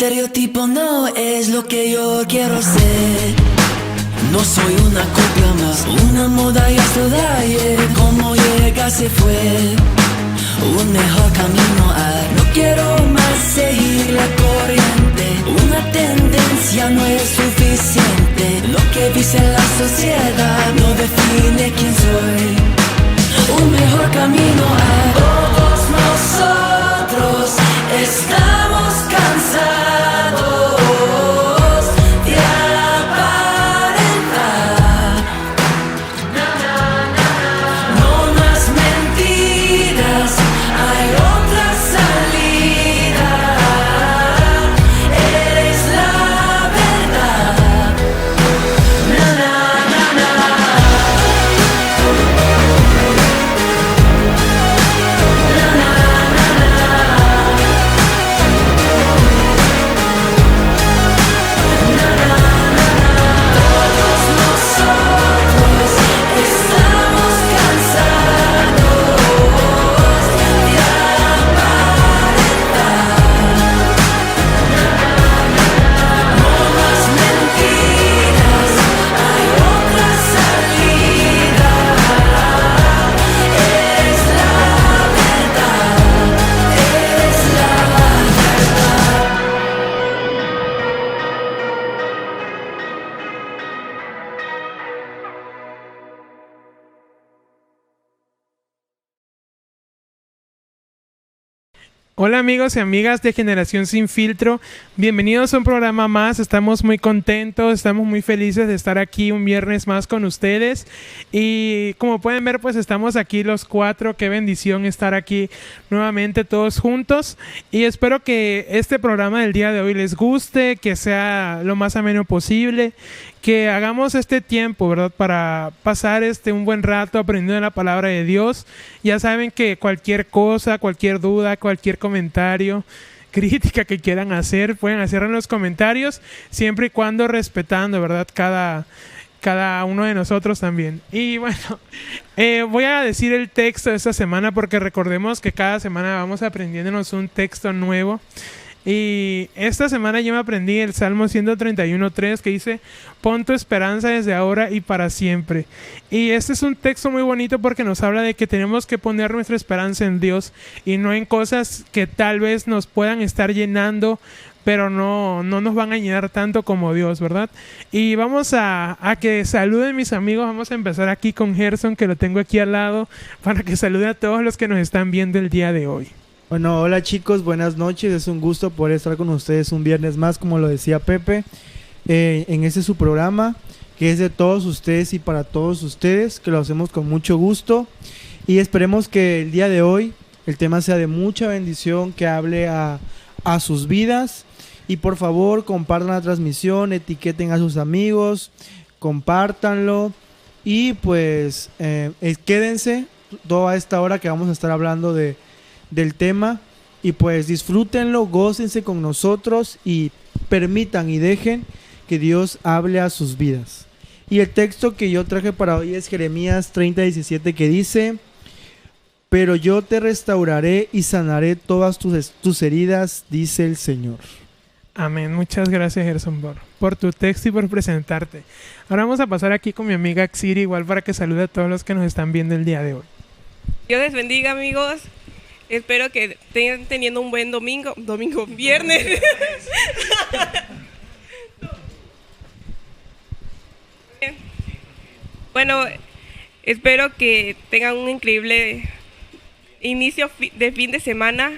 estereotipo no es lo que yo quiero ser. No soy una copia más, una moda y hasta de ayer. Como llega se fue, un mejor camino hay. No quiero más seguir la corriente, una tendencia no es suficiente. Lo que dice la sociedad no define quién soy. Un mejor camino hay. Todos nosotros estamos cansados de aparentar. No más mentiras, hay otra salida. Eres la verdad. Na, na, na, na. Hola amigos y amigas de Generación Sin Filtro, bienvenidos a un programa más. Estamos muy contentos, estamos muy felices de estar aquí un viernes más con ustedes y como pueden ver pues estamos aquí los cuatro. Qué bendición estar aquí nuevamente todos juntos y espero que este programa del día de hoy les guste, que sea lo más ameno posible, que hagamos este tiempo, ¿verdad? Para pasar un buen rato aprendiendo la palabra de Dios. Ya saben que cualquier cosa, cualquier duda, cualquier comentario, crítica que quieran hacer, pueden hacerlo en los comentarios, siempre y cuando respetando, ¿verdad? Cada uno de nosotros también. Y bueno, voy a decir el texto de esta semana porque recordemos que cada semana vamos aprendiéndonos un texto nuevo. Y esta semana yo me aprendí el Salmo 131:3 que dice: pon tu esperanza desde ahora y para siempre. Y este es un texto muy bonito porque nos habla de que tenemos que poner nuestra esperanza en Dios y no en cosas que tal vez nos puedan estar llenando, pero no nos van a llenar tanto como Dios, ¿verdad? Y vamos a que saluden mis amigos. Vamos a empezar aquí con Gerson, que lo tengo aquí al lado, para que salude a todos los que nos están viendo el día de hoy. Bueno, hola chicos, buenas noches. Es un gusto poder estar con ustedes un viernes más, como lo decía Pepe, en este su programa, que es de todos ustedes y para todos ustedes, que lo hacemos con mucho gusto. Y esperemos que el día de hoy el tema sea de mucha bendición, que hable a sus vidas. Y por favor, compartan la transmisión, etiqueten a sus amigos, compártanlo. Y pues quédense toda esta hora que vamos a estar hablando del tema, y pues disfrútenlo, gócense con nosotros y permitan y dejen que Dios hable a sus vidas. Y el texto que yo traje para hoy es Jeremías 30:17, que dice: pero yo te restauraré y sanaré todas tus heridas, dice el Señor. Amén. Muchas gracias, Gerson, por tu texto y por presentarte. Ahora vamos a pasar aquí con mi amiga Xiri, igual para que salude a todos los que nos están viendo el día de hoy. Dios les bendiga, amigos. Espero que estén teniendo un buen viernes. Bueno, espero que tengan un increíble inicio de fin de semana.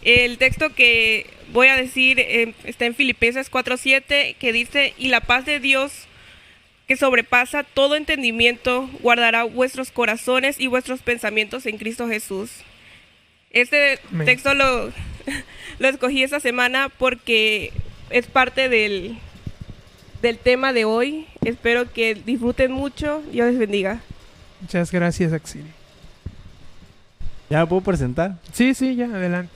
El texto que voy a decir está en Filipenses 4:7, que dice: y la paz de Dios, que sobrepasa todo entendimiento, guardará vuestros corazones y vuestros pensamientos en Cristo Jesús. Este texto lo escogí esta semana porque es parte del tema de hoy. Espero que disfruten mucho. Dios les bendiga. Muchas gracias, Axel. ¿Ya me puedo presentar? Sí, ya, adelante.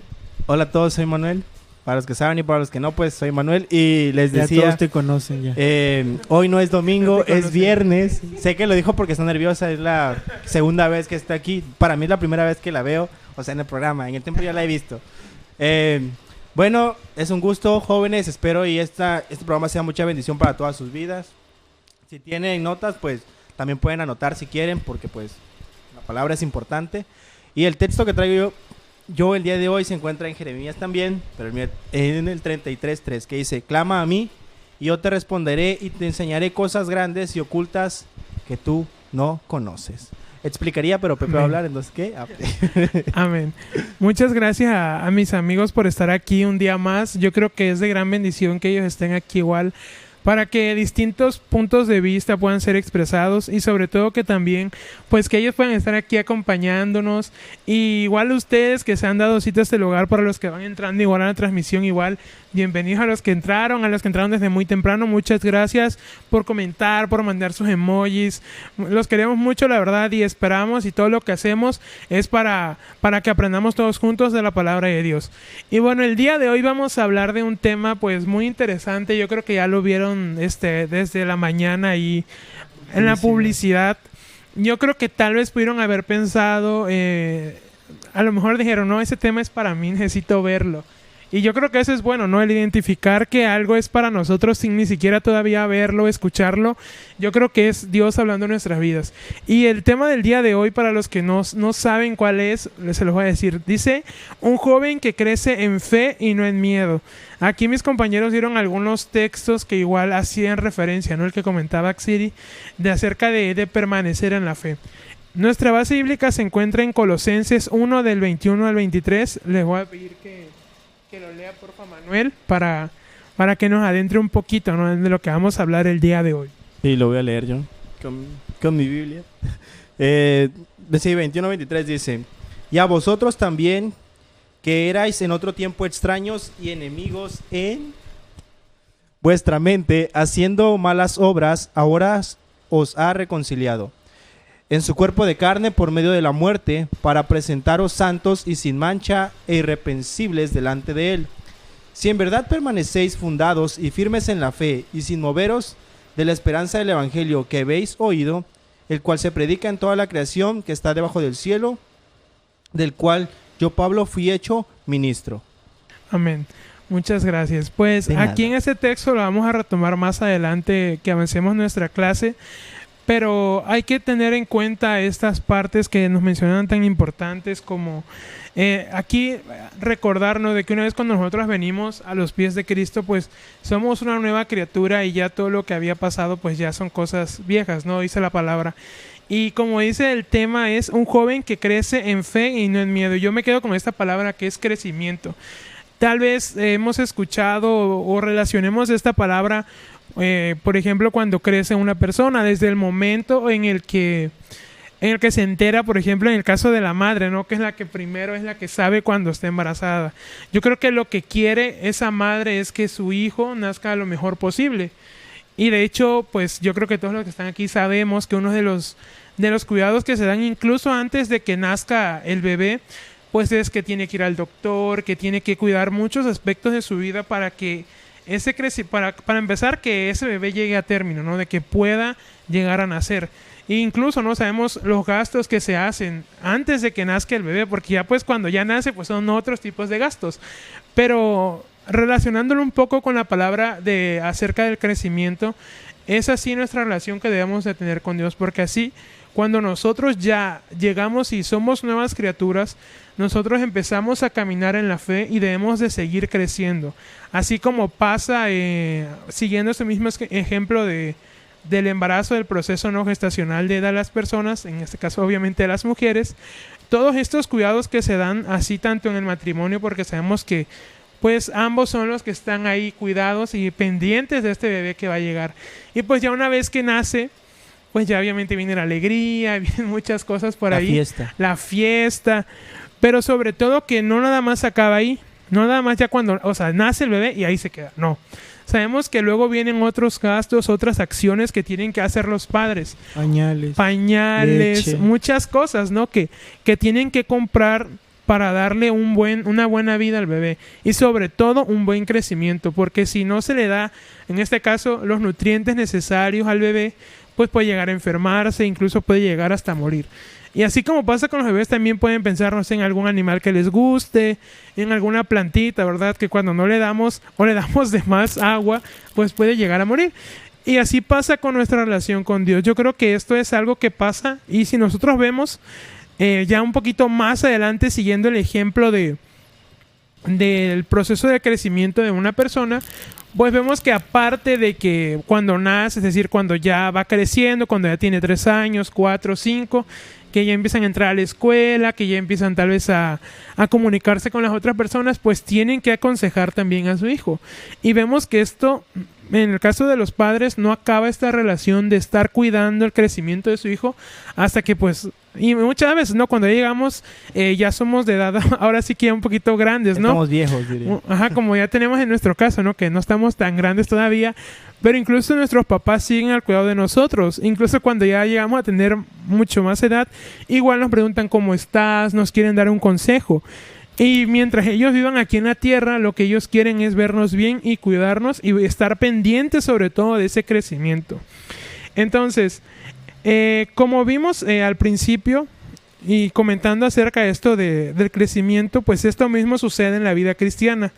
Hola a todos, soy Manuel. Para los que saben y para los que no, pues soy Manuel. Y les decía... Ya todos te conocen ya. Hoy no es domingo, es viernes. Sé que lo dijo porque está nerviosa. Es la segunda vez que está aquí. Para mí es la primera vez que la veo. O sea, en el programa. En el tiempo ya la he visto. Bueno, es un gusto, jóvenes. Espero y este programa sea mucha bendición para todas sus vidas. Si tienen notas, pues también pueden anotar si quieren, porque pues la palabra es importante. Y el texto que traigo yo el día de hoy se encuentra en Jeremías también, pero en el 33:3, que dice: clama a mí y yo te responderé y te enseñaré cosas grandes y ocultas que tú no conoces. Explicaría, pero Pepe va a hablar, entonces ¿qué? Amén. Muchas gracias a mis amigos por estar aquí un día más. Yo creo que es de gran bendición que ellos estén aquí igual, para que distintos puntos de vista puedan ser expresados y sobre todo que también, pues que ellos puedan estar aquí acompañándonos. Y igual ustedes que se han dado cita a este lugar, para los que van entrando igual a la transmisión, igual bienvenidos a los que entraron desde muy temprano. Muchas gracias por comentar, por mandar sus emojis. Los queremos mucho, la verdad, y esperamos, y todo lo que hacemos es para que aprendamos todos juntos de la palabra de Dios. Y bueno, el día de hoy vamos a hablar de un tema pues muy interesante. Yo creo que ya lo vieron desde la mañana ahí en la publicidad. Yo creo que tal vez pudieron haber pensado, a lo mejor dijeron, no, ese tema es para mí, necesito verlo. Y yo creo que eso es bueno, ¿no? El identificar que algo es para nosotros sin ni siquiera todavía verlo, escucharlo. Yo creo que es Dios hablando en nuestras vidas. Y el tema del día de hoy, para los que no saben cuál es, se los voy a decir. Dice: un joven que crece en fe y no en miedo. Aquí mis compañeros dieron algunos textos que igual hacían referencia, ¿no? El que comentaba Xiri, de acerca de permanecer en la fe. Nuestra base bíblica se encuentra en Colosenses 1, del 21 al 23. Les voy a pedir que lo lea, porfa, Manuel, para que nos adentre un poquito, ¿no?, de lo que vamos a hablar el día de hoy. Sí, lo voy a leer yo con mi Biblia. 21-23 dice: y a vosotros también, que erais en otro tiempo extraños y enemigos en vuestra mente, haciendo malas obras, ahora os ha reconciliado en su cuerpo de carne por medio de la muerte, para presentaros santos y sin mancha e irreprensibles delante de él. Si en verdad permanecéis fundados y firmes en la fe, y sin moveros de la esperanza del evangelio que habéis oído, el cual se predica en toda la creación que está debajo del cielo, del cual yo, Pablo, fui hecho ministro. Amén. Muchas gracias. Pues aquí en este texto lo vamos a retomar más adelante que avancemos nuestra clase. Pero hay que tener en cuenta estas partes que nos mencionan tan importantes, como aquí recordarnos de que una vez cuando nosotros venimos a los pies de Cristo, pues somos una nueva criatura y ya todo lo que había pasado pues ya son cosas viejas, ¿no? Dice la palabra. Y como dice el tema, es un joven que crece en fe y no en miedo. Yo me quedo con esta palabra, que es crecimiento. Tal vez hemos escuchado o relacionemos esta palabra, por ejemplo, cuando crece una persona, desde el momento en el que se entera, por ejemplo, en el caso de la madre, ¿no?, que es la que primero es la que sabe cuando está embarazada. Yo creo que lo que quiere esa madre es que su hijo nazca lo mejor posible. Y de hecho, pues yo creo que todos los que están aquí sabemos que uno de los cuidados que se dan incluso antes de que nazca el bebé, pues es que tiene que ir al doctor, que tiene que cuidar muchos aspectos de su vida para que para empezar, que ese bebé llegue a término, ¿no?, de que pueda llegar a nacer. E incluso no sabemos los gastos que se hacen antes de que nazca el bebé, porque ya pues cuando ya nace pues son otros tipos de gastos. Pero relacionándolo un poco con la palabra acerca del crecimiento, es así nuestra relación que debemos de tener con Dios, porque así cuando nosotros ya llegamos y somos nuevas criaturas, nosotros empezamos a caminar en la fe y debemos de seguir creciendo. Así como pasa, siguiendo este mismo ejemplo del embarazo, del proceso no gestacional de las personas, en este caso obviamente de las mujeres, todos estos cuidados que se dan así tanto en el matrimonio, porque sabemos que pues ambos son los que están ahí cuidados y pendientes de este bebé que va a llegar. Y pues ya una vez que nace, pues ya obviamente viene la alegría, vienen muchas cosas por ahí. La fiesta. Pero sobre todo que no nada más acaba ahí. No nada más ya cuando, nace el bebé y ahí se queda. No. Sabemos que luego vienen otros gastos, otras acciones que tienen que hacer los padres. Pañales, muchas cosas, ¿no? Que tienen que comprar para darle una buena vida al bebé y sobre todo un buen crecimiento, porque si no se le da, en este caso, los nutrientes necesarios al bebé, pues puede llegar a enfermarse, incluso puede llegar hasta morir. Y así como pasa con los bebés, también pueden pensar, no sé, en algún animal que les guste, en alguna plantita, ¿verdad? Que cuando no le damos o le damos de más agua, pues puede llegar a morir. Y así pasa con nuestra relación con Dios. Yo creo que esto es algo que pasa, y si nosotros vemos ya un poquito más adelante, siguiendo el ejemplo del proceso de crecimiento de una persona, pues vemos que aparte de que cuando nace, es decir, cuando ya va creciendo, cuando ya tiene 3 años, 4, 5, que ya empiezan a entrar a la escuela, que ya empiezan tal vez a comunicarse con las otras personas, pues tienen que aconsejar también a su hijo. Y vemos que esto, en el caso de los padres, no acaba esta relación de estar cuidando el crecimiento de su hijo hasta que pues, y muchas veces, ¿no? Cuando llegamos, ya somos de edad, ahora sí que ya un poquito grandes, ¿no? Estamos viejos, diría. Ajá, como ya tenemos en nuestro caso, ¿no? Que no estamos tan grandes todavía, pero incluso nuestros papás siguen al cuidado de nosotros. Incluso cuando ya llegamos a tener mucho más edad, igual nos preguntan cómo estás, nos quieren dar un consejo. Y mientras ellos vivan aquí en la tierra, lo que ellos quieren es vernos bien y cuidarnos y estar pendientes sobre todo de ese crecimiento. Entonces, como vimos al principio y comentando acerca de esto del crecimiento, pues esto mismo sucede en la vida cristiana.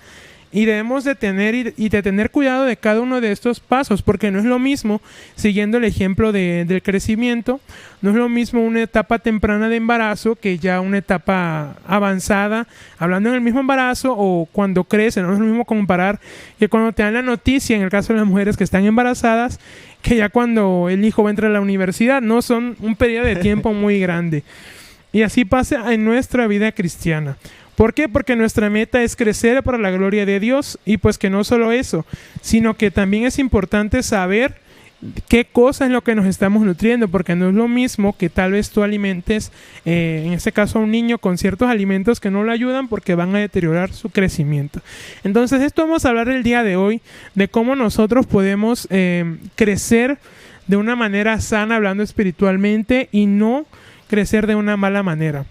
Y debemos de tener cuidado de cada uno de estos pasos, porque no es lo mismo, siguiendo el ejemplo del crecimiento, no es lo mismo una etapa temprana de embarazo que ya una etapa avanzada, hablando en el mismo embarazo o cuando crece. No es lo mismo comparar que cuando te dan la noticia, en el caso de las mujeres que están embarazadas, que ya cuando el hijo va a entrar a la universidad. No, son un periodo de tiempo muy grande. Y así pasa en nuestra vida cristiana. ¿Por qué? Porque nuestra meta es crecer para la gloria de Dios, y pues que no solo eso, sino que también es importante saber qué cosa es lo que nos estamos nutriendo, porque no es lo mismo que tal vez tú alimentes, en este caso a un niño, con ciertos alimentos que no le ayudan porque van a deteriorar su crecimiento. Entonces esto vamos a hablar el día de hoy, de cómo nosotros podemos crecer de una manera sana, hablando espiritualmente, y no crecer de una mala manera.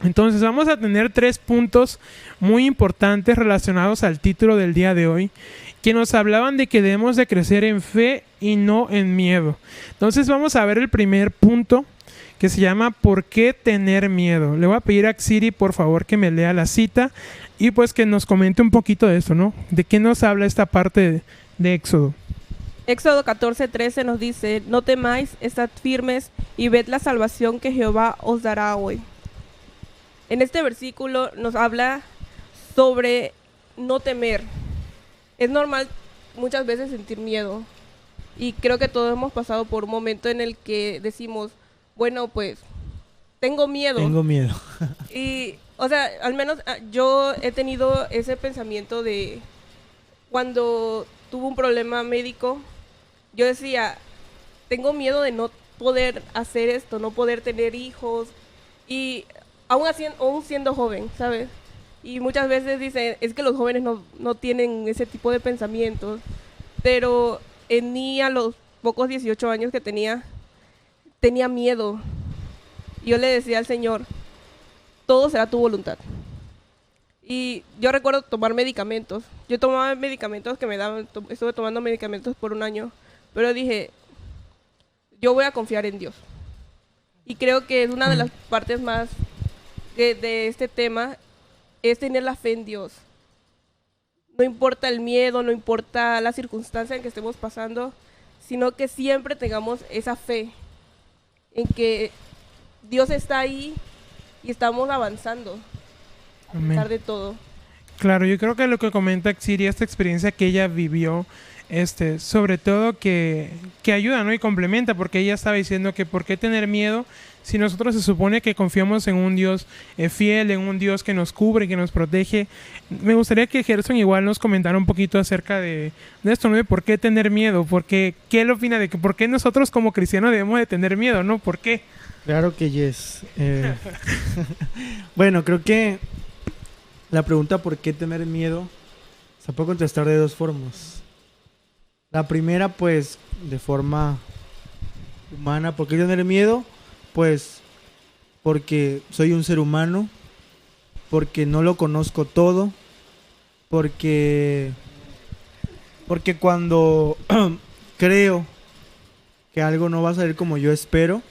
Entonces vamos a tener 3 puntos muy importantes relacionados al título del día de hoy, que nos hablaban de que debemos de crecer en fe y no en miedo. Entonces vamos a ver el primer punto, que se llama ¿por qué tener miedo? Le voy a pedir a Xiri, por favor, que me lea la cita y pues que nos comente un poquito de eso, ¿no? ¿De qué nos habla esta parte de Éxodo? Éxodo 14:13 nos dice: no temáis, estad firmes y ved la salvación que Jehová os dará hoy. En este versículo nos habla sobre no temer. Es normal muchas veces sentir miedo, y creo que todos hemos pasado por un momento en el que decimos, bueno, pues tengo miedo. Tengo miedo. Y, o sea, al menos yo he tenido ese pensamiento de cuando tuve un problema médico, yo decía, tengo miedo de no poder hacer esto, no poder tener hijos, y aún siendo joven, ¿sabes? Y muchas veces dicen, es que los jóvenes no tienen ese tipo de pensamientos, pero en mí, a los pocos 18 años que tenía miedo. Yo le decía al Señor, todo será tu voluntad. Y yo recuerdo tomar medicamentos. Yo tomaba medicamentos que me daban, estuve tomando medicamentos por 1 año, pero dije, yo voy a confiar en Dios. Y creo que es una de las partes más de este tema, es tener la fe en Dios. No importa el miedo, no importa la circunstancia en que estemos pasando, sino que siempre tengamos esa fe en que Dios está ahí y estamos avanzando a pesar de todo. Claro, yo creo que lo que comenta Xiri, esta experiencia que ella vivió, sobre todo que ayuda, ¿no? Y complementa, porque ella estaba diciendo que ¿por qué tener miedo si nosotros se supone que confiamos en un Dios fiel, en un Dios que nos cubre, que nos protege? Me gustaría que Gerson igual nos comentara un poquito acerca de esto, ¿no? De por qué tener miedo, porque ¿qué él opina de que por qué nosotros como cristianos debemos de tener miedo, ¿no? ¿Por qué? Claro que yes. Bueno, creo que la pregunta ¿por qué tener miedo? Se puede contestar de 2 formas. La primera, pues, de forma humana. ¿Por qué tener miedo? Pues, porque soy un ser humano porque no lo conozco todo, porque cuando creo que algo no va a salir como yo espero,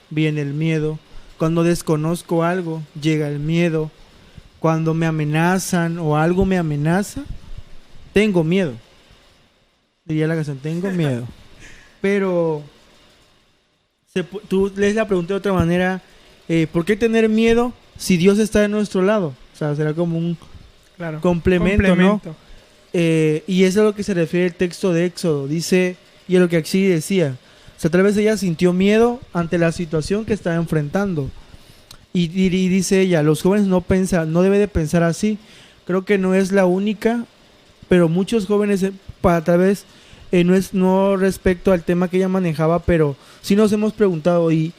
viene el miedo. Cuando desconozco algo, llega el miedo. Cuando me amenazan o algo me amenaza, tengo miedo. Diría la canción, tengo miedo. Pero tú lees la pregunta de otra manera, ¿por qué tener miedo si Dios está de nuestro lado? O sea, será como un complemento, ¿no? Y eso es a lo que se refiere el texto de Éxodo. Dice, y es lo que Axi decía, o sea, tal vez ella sintió miedo ante la situación que estaba enfrentando. Y dice ella, los jóvenes no deben de pensar así. Creo que no es la única, pero muchos jóvenes, tal vez, no respecto al tema que ella manejaba, pero sí nos hemos preguntado, ¿y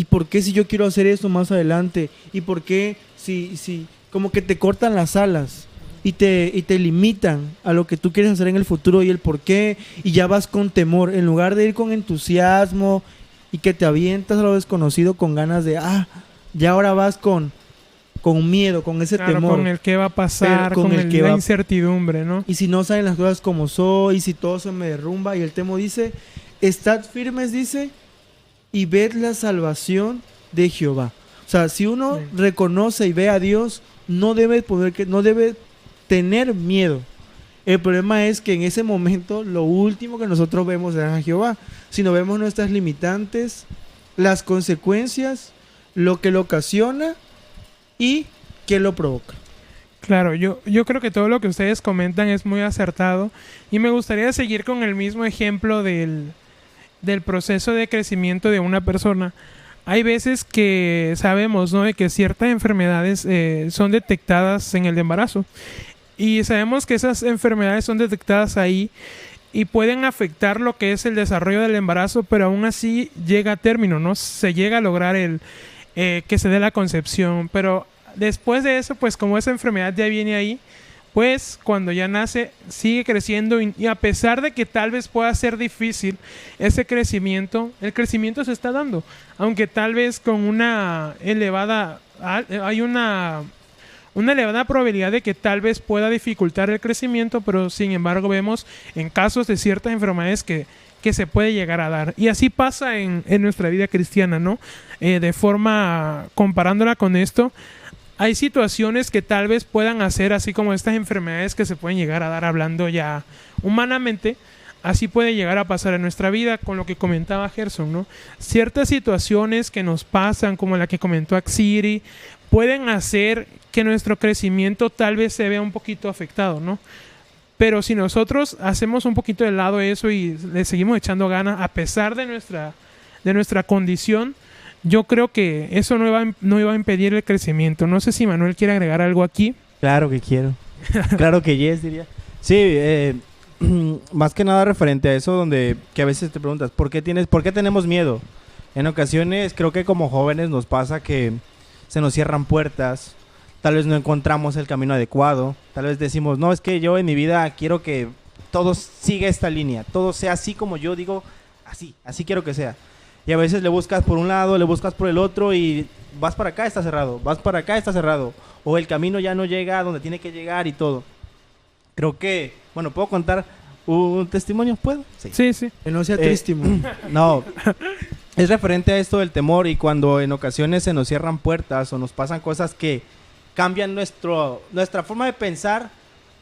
por qué si yo quiero hacer esto más adelante? ¿Y por qué si como que te cortan las alas y te limitan a lo que tú quieres hacer en el futuro y el por qué? Y ya vas con temor, en lugar de ir con entusiasmo y que te avientas a lo desconocido con ganas de, ya ahora vas con miedo, con ese temor. Con el que va a pasar, con la incertidumbre, ¿no? Y si no salen las cosas como soy, y si todo se me derrumba, y el tema dice, estad firmes, dice, y ved la salvación de Jehová. O sea, si uno reconoce y ve a Dios, no debe tener miedo. El problema es que en ese momento lo último que nosotros vemos es a Jehová. Si no vemos nuestras limitantes, las consecuencias, lo que lo ocasiona y qué lo provoca. Claro, yo creo que todo lo que ustedes comentan es muy acertado y me gustaría seguir con el mismo ejemplo del proceso de crecimiento de una persona. Hay veces que sabemos, ¿no?, de que ciertas enfermedades son detectadas en el embarazo y sabemos que esas enfermedades son detectadas ahí y pueden afectar lo que es el desarrollo del embarazo, pero aún así llega a término, ¿no? Se llega a lograr que se dé la concepción, pero después de eso, pues como esa enfermedad ya viene ahí, pues cuando ya nace sigue creciendo y a pesar de que tal vez pueda ser difícil ese crecimiento, el crecimiento se está dando, aunque tal vez con una elevada probabilidad de que tal vez pueda dificultar el crecimiento, pero sin embargo vemos en casos de ciertas enfermedades que se puede llegar a dar. Y así pasa en nuestra vida cristiana, ¿no? De forma, comparándola con esto, hay situaciones que tal vez puedan hacer, así como estas enfermedades que se pueden llegar a dar hablando ya humanamente, así puede llegar a pasar en nuestra vida, con lo que comentaba Gerson, ¿no? Ciertas situaciones que nos pasan, como la que comentó Axiri, pueden hacer que nuestro crecimiento tal vez se vea un poquito afectado, ¿no? Pero si nosotros hacemos un poquito de lado eso y le seguimos echando ganas a pesar de nuestra condición, yo creo que eso no iba a impedir el crecimiento. No sé si Manuel quiere agregar algo aquí. Claro que quiero. Claro que yes, diría. Sí, más que nada referente a eso, que a veces te preguntas, ¿por qué tenemos miedo? En ocasiones creo que como jóvenes nos pasa que se nos cierran puertas, tal vez no encontramos el camino adecuado, tal vez decimos, no, es que yo en mi vida quiero que todo siga esta línea, todo sea así como yo digo, así quiero que sea. Y a veces le buscas por un lado, le buscas por el otro y vas para acá, está cerrado, vas para acá, está cerrado, o el camino ya no llega a donde tiene que llegar y todo. Creo que, bueno, ¿puedo contar un testimonio? ¿Puedo? Sí. Que no sea testimonio. No, es referente a esto del temor y cuando en ocasiones se nos cierran puertas o nos pasan cosas que cambian nuestra forma de pensar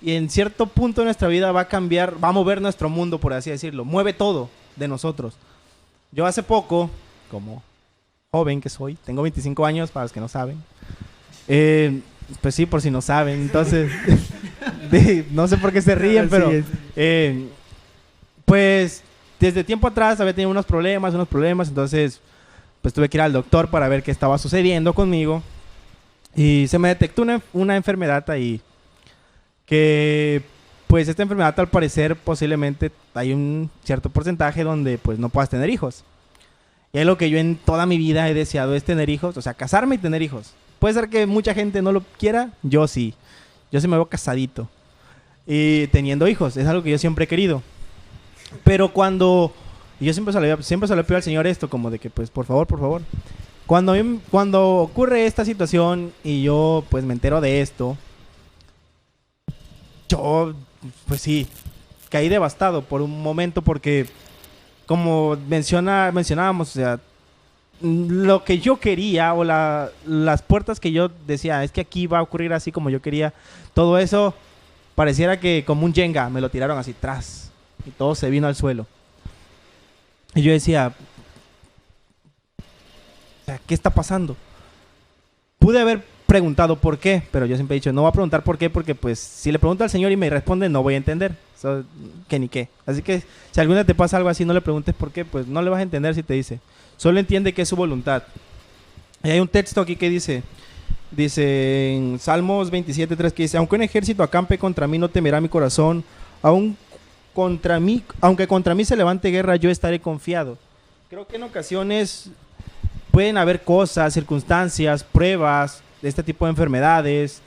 y en cierto punto de nuestra vida va a mover nuestro mundo, por así decirlo, mueve todo de nosotros. Yo hace poco, como joven que soy, tengo 25 años para los que no saben, pues sí, por si no saben, entonces no sé por qué se ríen, pero pues desde tiempo atrás había tenido unos problemas, entonces pues tuve que ir al doctor para ver qué estaba sucediendo conmigo y se me detectó una enfermedad ahí que pues esta enfermedad al parecer posiblemente hay un cierto porcentaje donde pues no puedas tener hijos. Y es lo que yo en toda mi vida he deseado, es tener hijos, o sea, casarme y tener hijos. Puede ser que mucha gente no lo quiera, yo sí me veo casadito y teniendo hijos, es algo que yo siempre he querido. Pero yo siempre se lo pido al Señor esto, como de que pues por favor. Cuando ocurre esta situación y yo pues me entero de esto, yo pues sí, caí devastado por un momento porque como mencionábamos, o sea, lo que yo quería o las puertas que yo decía, es que aquí va a ocurrir así como yo quería, todo eso pareciera que como un Jenga me lo tiraron así atrás y todo se vino al suelo. Y yo decía, o sea, ¿qué está pasando? Pude haber preguntado por qué, pero yo siempre he dicho, no voy a preguntar por qué, porque pues si le pregunto al Señor y me responde, no voy a entender. Que ni qué. Así que si alguna te pasa algo así, no le preguntes por qué, pues no le vas a entender si te dice. Solo entiende que es su voluntad. Y hay un texto aquí que dice en Salmos 27:3 que dice, aunque un ejército acampe contra mí, no temerá mi corazón, aunque contra mí se levante guerra, yo estaré confiado. Creo que en ocasiones pueden haber cosas, circunstancias, pruebas de este tipo de enfermedades,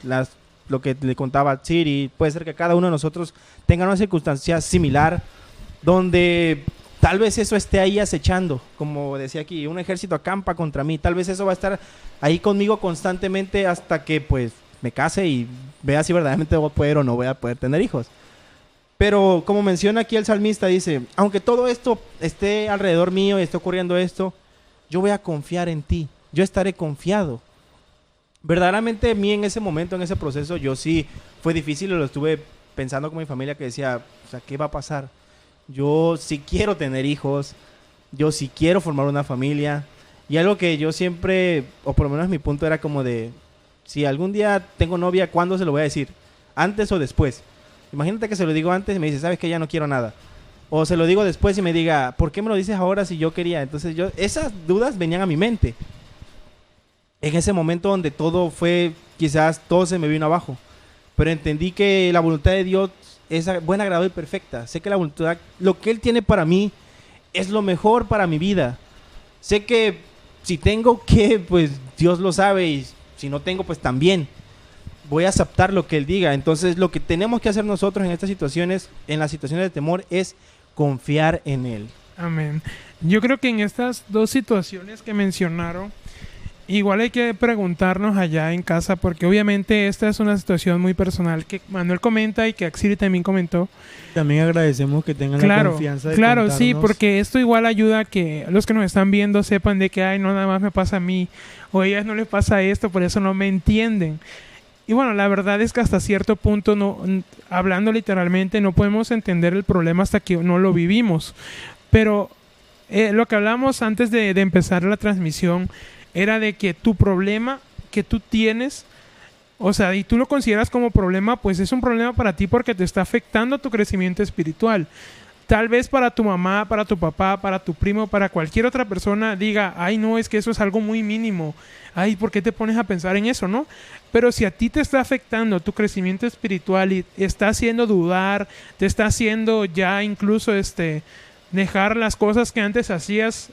lo que le contaba Siri, puede ser que cada uno de nosotros tenga una circunstancia similar donde tal vez eso esté ahí acechando, como decía aquí, un ejército acampa contra mí, tal vez eso va a estar ahí conmigo constantemente hasta que pues me case y vea si verdaderamente voy a poder o no voy a poder tener hijos. Pero como menciona aquí el salmista, dice, aunque todo esto esté alrededor mío y esté ocurriendo esto, yo voy a confiar en ti, yo estaré confiado. Verdaderamente a mí en ese momento, en ese proceso, yo sí fue difícil y lo estuve pensando con mi familia que decía, o sea, ¿qué va a pasar? Yo sí quiero tener hijos, yo sí quiero formar una familia. Y algo que yo siempre, o por lo menos mi punto era como de, si algún día tengo novia, ¿cuándo se lo voy a decir? ¿Antes o después? Imagínate que se lo digo antes y me dice, ¿sabes qué? Ya no quiero nada. O se lo digo después y me diga, ¿por qué me lo dices ahora si yo quería? Entonces esas dudas venían a mi mente. En ese momento donde todo fue, quizás todo se me vino abajo. Pero entendí que la voluntad de Dios es buena, agradable y perfecta. Sé que la voluntad, lo que Él tiene para mí es lo mejor para mi vida. Sé que si tengo que, pues Dios lo sabe, y si no tengo, pues también. Voy a aceptar lo que Él diga. Entonces lo que tenemos que hacer nosotros en estas situaciones, en las situaciones de temor, es confiar en Él. Amén. Yo creo que en estas dos situaciones que mencionaron, igual hay que preguntarnos allá en casa, porque obviamente esta es una situación muy personal que Manuel comenta y que Axiri también comentó. También agradecemos que tengan la confianza de Claro, contarnos. sí, porque esto igual ayuda a que los que nos están viendo sepan de que, ay, no, nada más me pasa a mí, o a ellas no les pasa esto, por eso no me entienden. Y bueno, la verdad es que hasta cierto punto, hablando literalmente, no podemos entender el problema hasta que no lo vivimos. Pero lo que hablamos antes de empezar la transmisión era de que tu problema que tú tienes, o sea, y tú lo consideras como problema, pues es un problema para ti porque te está afectando tu crecimiento espiritual. Tal vez para tu mamá, para tu papá, para tu primo, para cualquier otra persona diga, ay no, es que eso es algo muy mínimo. Ay, ¿por qué te pones a pensar en eso, no? Pero si a ti te está afectando tu crecimiento espiritual y está haciendo dudar, te está haciendo ya incluso dejar las cosas que antes hacías,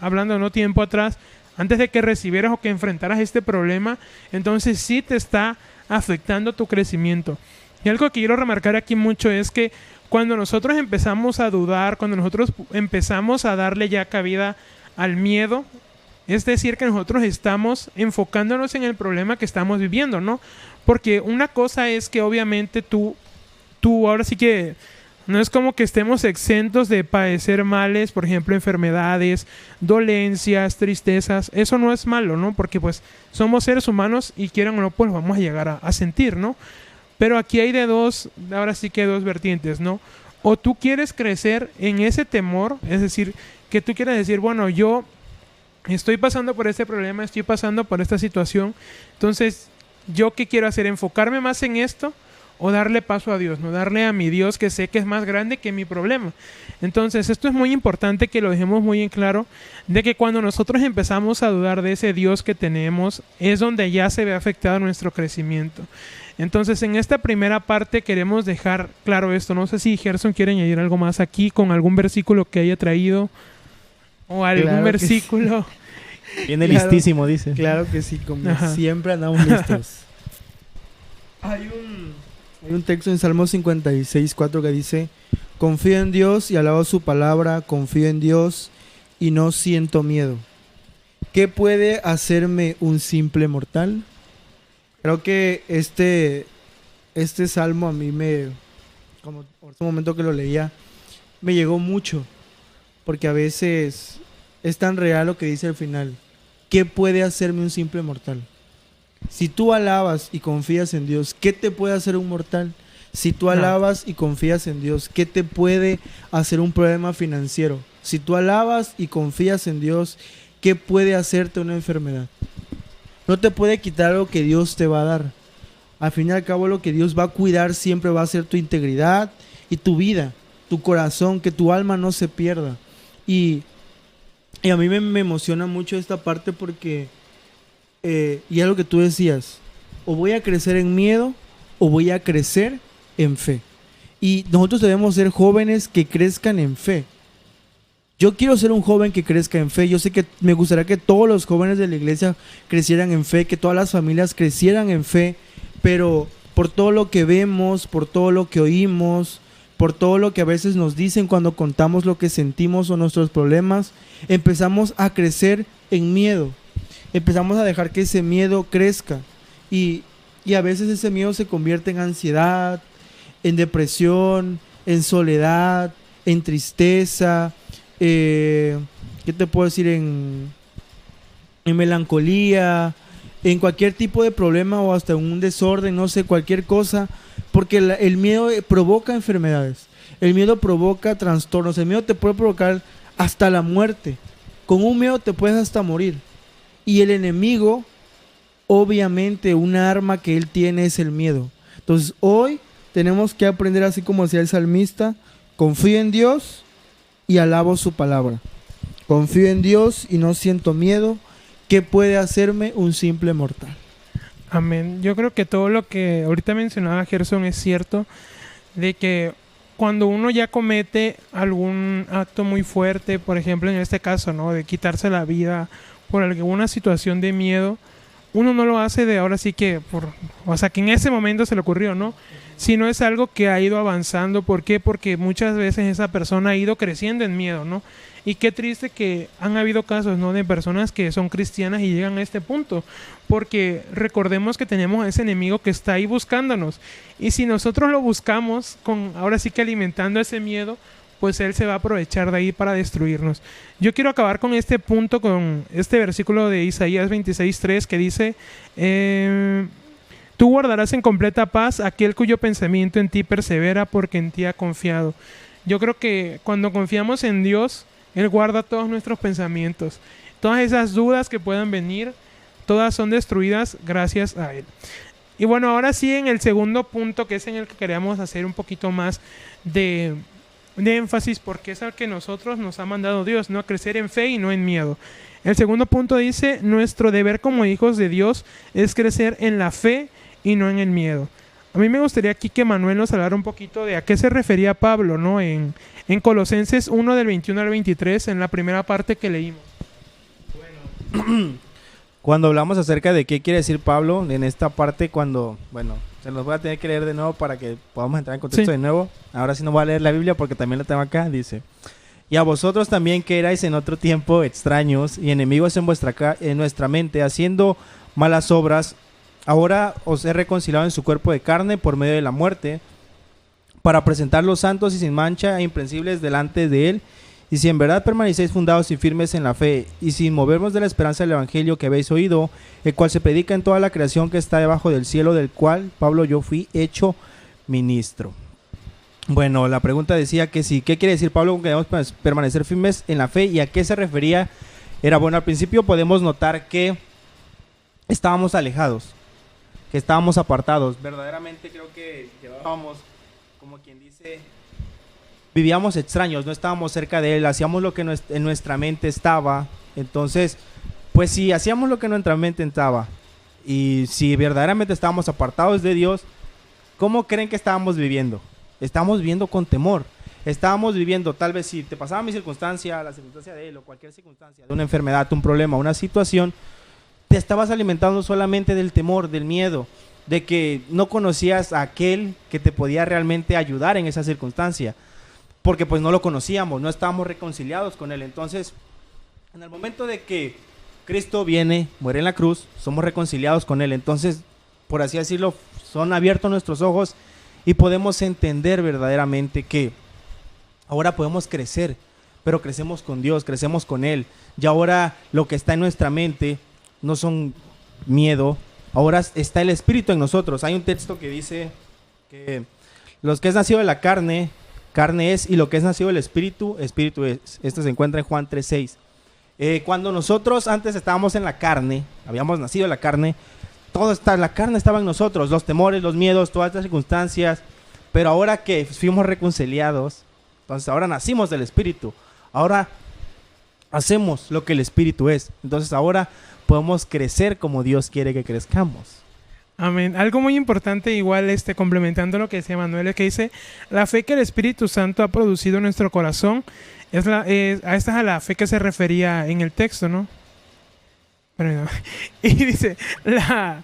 hablando no tiempo atrás, antes de que recibieras o que enfrentaras este problema, entonces sí te está afectando tu crecimiento. Y algo que quiero remarcar aquí mucho es que cuando nosotros empezamos a dudar, cuando nosotros empezamos a darle ya cabida al miedo, es decir, que nosotros estamos enfocándonos en el problema que estamos viviendo, ¿no? Porque una cosa es que obviamente tú ahora sí que no es como que estemos exentos de padecer males, por ejemplo, enfermedades, dolencias, tristezas. Eso no es malo, ¿no? Porque pues somos seres humanos y quieran o no, pues vamos a llegar a sentir, ¿no? Pero aquí hay ahora sí que dos vertientes, ¿no? O tú quieres crecer en ese temor, es decir, que tú quieres decir, bueno, yo estoy pasando por este problema, estoy pasando por esta situación, entonces, ¿yo qué quiero hacer? ¿Enfocarme más en esto o darle paso a Dios? No darle a mi Dios que sé que es más grande que mi problema. Entonces, esto es muy importante que lo dejemos muy en claro, de que cuando nosotros empezamos a dudar de ese Dios que tenemos, es donde ya se ve afectado nuestro crecimiento. Entonces, en esta primera parte queremos dejar claro esto. No sé si Gerson quiere añadir algo más aquí con algún versículo que haya traído o algún versículo. Viene listísimo, dice. Claro que sí, como Ajá. siempre andamos listos. Hay un texto en Salmo 56:4 que dice: confío en Dios y alabo su palabra, confío en Dios y no siento miedo. ¿qué puede hacerme un simple mortal? Creo que este salmo a mí como por ese momento que lo leía, me llegó mucho, porque a veces es tan real lo que dice al final. ¿Qué puede hacerme un simple mortal? Si tú alabas y confías en Dios, ¿qué te puede hacer un mortal? Si tú alabas y confías en Dios, ¿qué te puede hacer un problema financiero? Si tú alabas y confías en Dios, ¿qué puede hacerte una enfermedad? No te puede quitar lo que Dios te va a dar. Al fin y al cabo, lo que Dios va a cuidar siempre va a ser tu integridad y tu vida, tu corazón, que tu alma no se pierda. Y a mí me emociona mucho esta parte porque, y es lo que tú decías, o voy a crecer en miedo o voy a crecer en fe. Y nosotros debemos ser jóvenes que crezcan en fe. Yo quiero ser un joven que crezca en fe. Yo sé que me gustaría que todos los jóvenes de la iglesia crecieran en fe, que todas las familias crecieran en fe, pero por todo lo que vemos, por todo lo que oímos, por todo lo que a veces nos dicen cuando contamos lo que sentimos o nuestros problemas, empezamos a crecer en miedo. Empezamos a dejar que ese miedo crezca. Y a veces ese miedo se convierte en ansiedad, en depresión, en soledad, en tristeza, ¿qué te puedo decir? En melancolía, en cualquier tipo de problema o hasta un desorden, no sé, cualquier cosa, porque el miedo provoca enfermedades, el miedo provoca trastornos, el miedo te puede provocar hasta la muerte. Con un miedo te puedes hasta morir. Y el enemigo, obviamente, una arma que él tiene es el miedo. Entonces hoy tenemos que aprender, así como decía el salmista, confío en Dios y alabo su palabra. Confío en Dios y no siento miedo. ¿Qué puede hacerme un simple mortal? Amén. Yo creo que todo lo que ahorita mencionaba Gerson es cierto, de que cuando uno ya comete algún acto muy fuerte, por ejemplo en este caso, ¿no?, de quitarse la vida por alguna situación de miedo, uno no lo hace de ahora sí que o sea, que en ese momento se le ocurrió, ¿no? Sino es algo que ha ido avanzando. ¿Por qué? Porque muchas veces esa persona ha ido creciendo en miedo, ¿no? Y qué triste que han habido casos, ¿no?, de personas que son cristianas y llegan a este punto, porque recordemos que tenemos a ese enemigo que está ahí buscándonos, y si nosotros lo buscamos ahora sí que alimentando ese miedo, pues él se va a aprovechar de ahí para destruirnos. Yo quiero acabar con este punto, con este versículo de Isaías 26:3 que dice: tú guardarás en completa paz aquel cuyo pensamiento en ti persevera, porque en ti ha confiado. Yo creo que cuando confiamos en Dios, Él guarda todos nuestros pensamientos. Todas esas dudas que puedan venir, todas son destruidas gracias a Él. Y bueno, ahora sí, en el segundo punto, que es en el que queríamos hacer un poquito más de énfasis, porque es al que nosotros nos ha mandado Dios, ¿no?, a crecer en fe y no en miedo. El segundo punto dice: nuestro deber como hijos de Dios es crecer en la fe y no en el miedo. A mí me gustaría aquí que Manuel nos hablara un poquito de a qué se refería Pablo, ¿no?, en Colosenses 1 del 21 al 23, en la primera parte que leímos. Bueno, cuando hablamos acerca de qué quiere decir Pablo en esta parte, se los voy a tener que leer de nuevo para que podamos entrar en contexto de nuevo. Ahora sí no voy a leer la Biblia porque también la tengo acá. Dice: y a vosotros también, que erais en otro tiempo extraños y enemigos en nuestra mente, haciendo malas obras, ahora os he reconciliado en su cuerpo de carne por medio de la muerte, para presentarlos santos y sin mancha e imprensibles delante de él. Y si en verdad permanecéis fundados y firmes en la fe, y sin movernos de la esperanza del evangelio que habéis oído, el cual se predica en toda la creación que está debajo del cielo, del cual, Pablo, yo fui hecho ministro. Bueno, la pregunta decía que sí, ¿qué quiere decir Pablo con que debemos permanecer firmes en la fe y a qué se refería? Bueno, al principio podemos notar que estábamos alejados, que estábamos apartados. Verdaderamente creo que llevábamos, como quien dice, vivíamos extraños, no estábamos cerca de él, hacíamos lo que en nuestra mente estaba. Entonces, pues si hacíamos lo que en nuestra mente estaba y si verdaderamente estábamos apartados de Dios, ¿cómo creen que estábamos viviendo? Estábamos viviendo con temor. Estábamos viviendo, tal vez si te pasaba mi circunstancia, la circunstancia de él o cualquier circunstancia, de una enfermedad, un problema, una situación, te estabas alimentando solamente del temor, del miedo, de que no conocías a aquel que te podía realmente ayudar en esa circunstancia, porque pues no lo conocíamos, no estábamos reconciliados con él. Entonces, en el momento de que Cristo viene, muere en la cruz, somos reconciliados con Él. Entonces, por así decirlo, son abiertos nuestros ojos y podemos entender verdaderamente que ahora podemos crecer, pero crecemos con Dios, crecemos con Él. Y ahora lo que está en nuestra mente no son miedo, ahora está el Espíritu en nosotros. Hay un texto que dice que los que es nacido de la carne, carne es, y lo que es nacido del Espíritu, Espíritu es. Esto se encuentra en Juan 3:6. Cuando nosotros antes estábamos en la carne, habíamos nacido de la carne, la carne estaba en nosotros, los temores, los miedos, todas estas circunstancias, pero ahora que fuimos reconciliados, entonces ahora nacimos del Espíritu, ahora hacemos lo que el Espíritu es, entonces ahora podemos crecer como Dios quiere que crezcamos. Amén. Algo muy importante, igual complementando lo que decía Manuel, es que dice, la fe que el Espíritu Santo ha producido en nuestro corazón, esta es a la fe que se refería en el texto, ¿no? Pero no. Y dice, la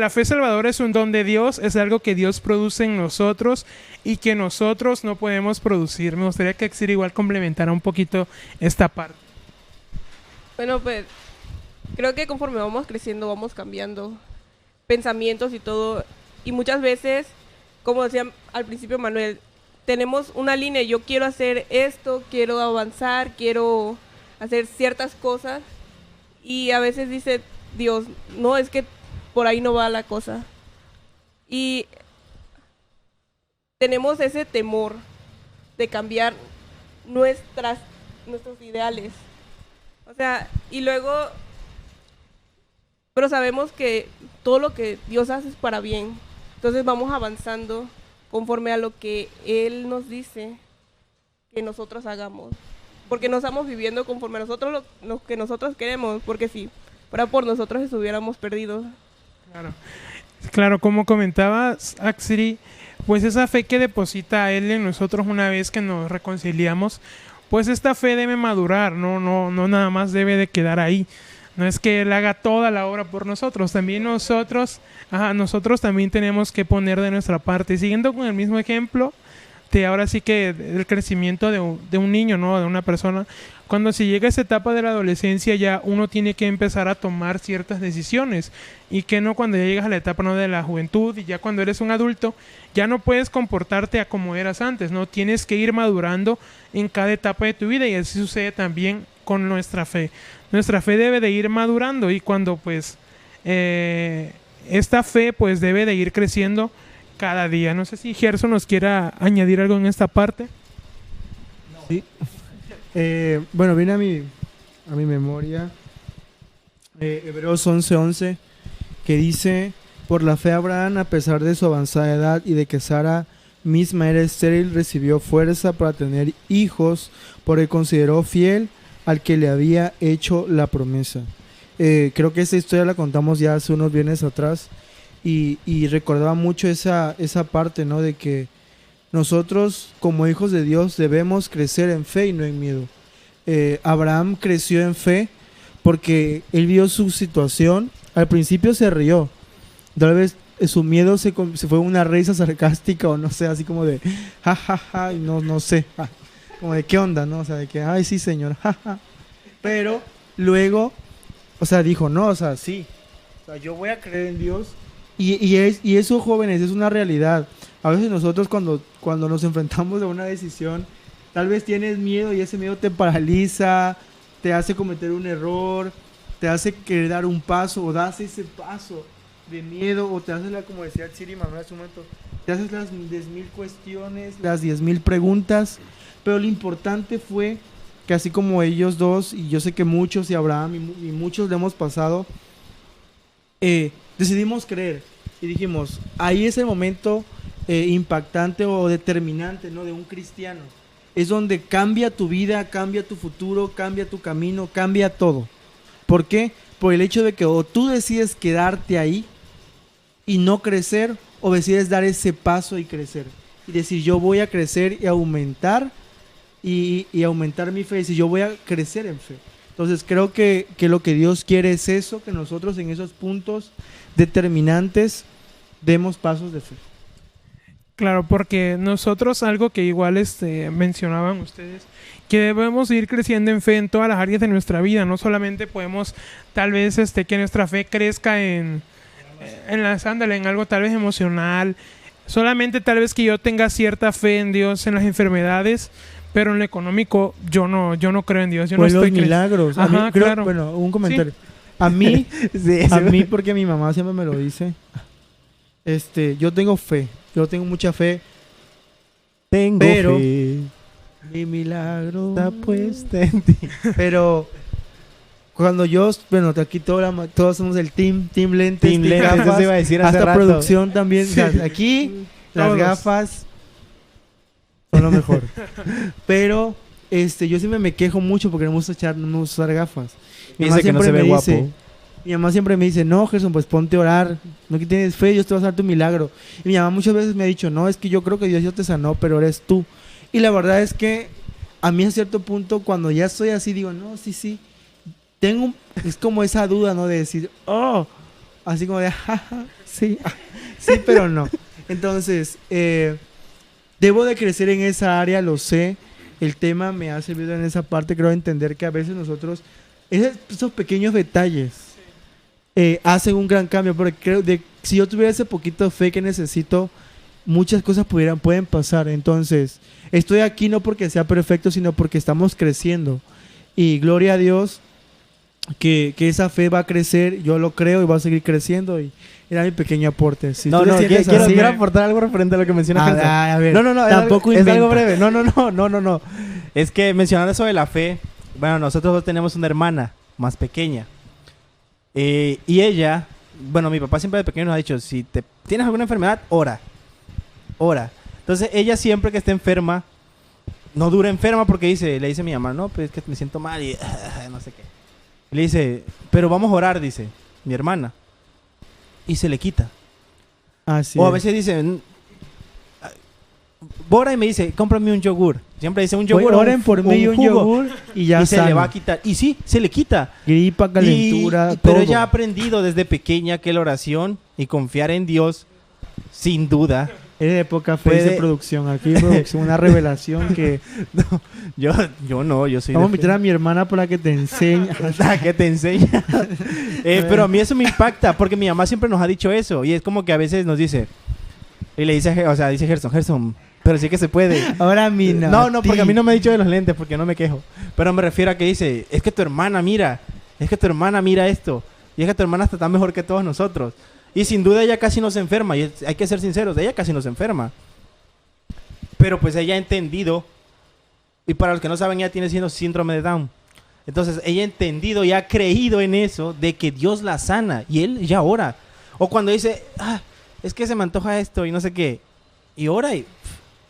fe salvadora es un don de Dios, es algo que Dios produce en nosotros y que nosotros no podemos producir. Me gustaría que Axir igual complementara un poquito esta parte. Bueno, pues creo que conforme vamos creciendo, vamos cambiando pensamientos y todo. Y muchas veces, como decía al principio Manuel, tenemos una línea, yo quiero hacer esto, quiero avanzar, quiero hacer ciertas cosas. Y a veces dice Dios, no, es que por ahí no va la cosa. Y tenemos ese temor de cambiar nuestros ideales. O sea, y luego, pero sabemos que todo lo que Dios hace es para bien. Entonces vamos avanzando conforme a lo que Él nos dice que nosotros hagamos. Porque no estamos viviendo conforme a nosotros lo que nosotros queremos, porque si fuera por nosotros estuviéramos perdidos. Claro, como comentabas, Axiri, pues esa fe que deposita Él en nosotros una vez que nos reconciliamos, pues esta fe debe madurar, no nada más debe de quedar ahí. No es que Él haga toda la obra por nosotros, también nosotros también tenemos que poner de nuestra parte. Y siguiendo con el mismo ejemplo, ahora sí que el crecimiento de un niño, ¿no? De una persona, cuando se llega a esa etapa de la adolescencia ya uno tiene que empezar a tomar ciertas decisiones y que no cuando ya llegas a la etapa, ¿no? De la juventud y ya cuando eres un adulto ya no puedes comportarte a como eras antes, ¿no? Tienes que ir madurando en cada etapa de tu vida y así sucede también con nuestra fe. Nuestra fe debe de ir madurando y cuando pues esta fe pues debe de ir creciendo cada día. No sé si Gerson nos quiera añadir algo en esta parte. Sí. Bueno, viene a mi memoria Hebreos 11:11 que dice: por la fe Abraham, a pesar de su avanzada edad y de que Sara misma era estéril, recibió fuerza para tener hijos, porque consideró fiel al que le había hecho la promesa. Creo que esta historia la contamos ya hace unos viernes atrás. Y recordaba mucho esa parte, ¿no? De que nosotros como hijos de Dios debemos crecer en fe y no en miedo. Abraham creció en fe porque él vio su situación. Al principio se rió. Tal vez su miedo se fue una risa sarcástica o no sé, así como de ja, ja, ja, y no sé. Como de qué onda, ¿no? O sea, de que, ay, sí, señor, ja, ja. Pero luego, o sea, dijo, no, o sea, sí. O sea, yo voy a creer en Dios. Y eso, jóvenes, es una realidad. A veces nosotros cuando nos enfrentamos a una decisión, tal vez tienes miedo y ese miedo te paraliza, te hace cometer un error, te hace querer dar un paso o das ese paso de miedo o te haces, como decía el Siri Manuel hace un momento, te haces las 10,000 cuestiones, las 10,000 preguntas, pero lo importante fue que así como ellos dos, y yo sé que muchos y Abraham y muchos le hemos pasado, decidimos creer y dijimos, ahí es el momento impactante o determinante, ¿no? De un cristiano. Es donde cambia tu vida, cambia tu futuro, cambia tu camino, cambia todo. ¿Por qué? Por el hecho de que o tú decides quedarte ahí y no crecer, o decides dar ese paso y crecer. Y decir, yo voy a crecer y aumentar y aumentar mi fe. Y decir, yo voy a crecer en fe. Entonces creo que lo que Dios quiere es eso, que nosotros en esos puntos determinantes demos pasos de fe. Claro, porque nosotros algo que igual mencionaban ustedes, que debemos ir creciendo en fe en todas las áreas de nuestra vida. No solamente podemos tal vez que nuestra fe crezca en algo tal vez emocional. Solamente tal vez que yo tenga cierta fe en Dios en las enfermedades, pero en lo económico yo no creo en Dios. Yo no Pues los estoy milagros. A Ajá, mí, creo- claro. Bueno, un comentario. Sí. A mí, Sí, a sí. mí porque mi mamá siempre me lo dice. Yo tengo fe. Yo tengo mucha fe. Tengo Pero- fe, Mi milagro. está puesta en ti. Pero cuando aquí todos somos el team lentes, Team team Lentes, gafas, eso iba a decir hace hasta rato. producción también. O sea, aquí las Todos. gafas son lo mejor. Pero yo siempre me quejo mucho porque no me gusta usar gafas. Mi mamá Dice que no se ve me guapo. dice, mi mamá siempre me dice, no, Gerson, pues ponte a orar. No que tienes fe, Dios te va a dar tu milagro. Y mi mamá muchas veces me ha dicho, no, es que yo creo que Dios ya te sanó, pero eres tú. Y la verdad es que a mí a cierto punto, cuando ya estoy así, digo, no, sí. Es como esa duda, ¿no? De decir, oh, así como de, jaja, sí, sí, pero no. Entonces, debo de crecer en esa área, lo sé. El tema me ha servido en esa parte, creo entender que a veces nosotros, esos pequeños detalles hacen un gran cambio, porque si yo tuviera ese poquito de fe que necesito, muchas cosas pueden pasar. Entonces, estoy aquí no porque sea perfecto, sino porque estamos creciendo. Y gloria a Dios que esa fe va a crecer, yo lo creo y va a seguir creciendo. Y era mi pequeño aporte. Si tú te sientes así, quiero aportar algo referente a lo que menciona Gerson. a ver, No, tampoco es algo inventa. breve. No. Es que mencionando eso de la fe, bueno, nosotros dos tenemos una hermana más pequeña. Y ella, bueno, mi papá siempre de pequeño nos ha dicho, si tienes alguna enfermedad, ora. Entonces ella siempre que esté enferma, no dura enferma porque le dice a mi mamá, no, pues es que me siento mal y no sé qué. Y le dice, pero vamos a orar, dice mi hermana. Y se le quita. Así O a es. veces dice, Bora y me dice, cómprame un yogur. Siempre dice un yogur. o Oren por mí un jugo. yogur y ya Y se le sano. va a quitar. Y sí, se le quita. Gripa, calentura, Pero todo. ella ha aprendido desde pequeña que la oración y confiar en Dios, sin duda. Es de época fe de Puede- producción. Aquí hay producción, una revelación que... Yo soy Vamos a de invitar a mi hermana para que te enseñe. que te enseña. Pero a mí eso me impacta porque mi mamá siempre nos ha dicho eso. Y es como que a veces nos dice, y le dice, dice Gerson, pero sí que se puede. Ahora a mí no. No, porque a mí no me ha dicho de los lentes porque no me quejo. Pero me refiero a que dice, es que tu hermana mira esto. Y es que tu hermana está tan mejor que todos nosotros. Y sin duda ella casi no se enferma. Y hay que ser sinceros, ella casi no se enferma. Pero pues ella ha entendido. Y para los que no saben, ella tiene síndrome de Down. Entonces ella ha entendido y ha creído en eso de que Dios la sana. Y él ya ora. O cuando dice, es que se me antoja esto y no sé qué. Y ora y...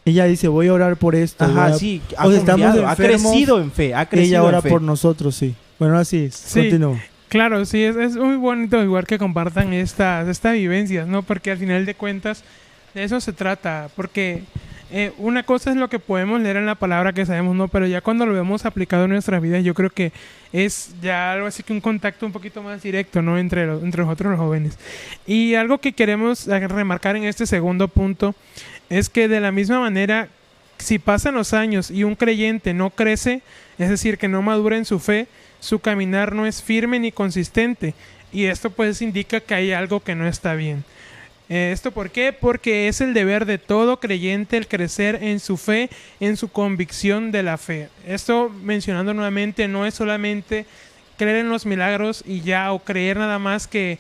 Ella dice, voy a orar por esto. Ajá, voy a- sí, O sea, estamos ha enfermos, crecido en fe, Ella ora en fe. por nosotros, sí. Bueno, así es. Sí. Continúo. Claro, sí, es muy bonito igual que compartan estas vivencias, ¿no? Porque al final de cuentas de eso se trata, porque una cosa es lo que podemos leer en la palabra que sabemos, ¿no? Pero ya cuando lo vemos aplicado en nuestras vidas, yo creo que es ya algo así que un contacto un poquito más directo, ¿no? Entre nosotros los jóvenes. Y algo que queremos remarcar en este segundo punto es que de la misma manera, si pasan los años y un creyente no crece, es decir, que no madura en su fe, su caminar no es firme ni consistente. Y esto pues indica que hay algo que no está bien. ¿Esto por qué? Porque es el deber de todo creyente el crecer en su fe, en su convicción de la fe. Esto, mencionando nuevamente, no es solamente creer en los milagros y ya, o creer nada más que...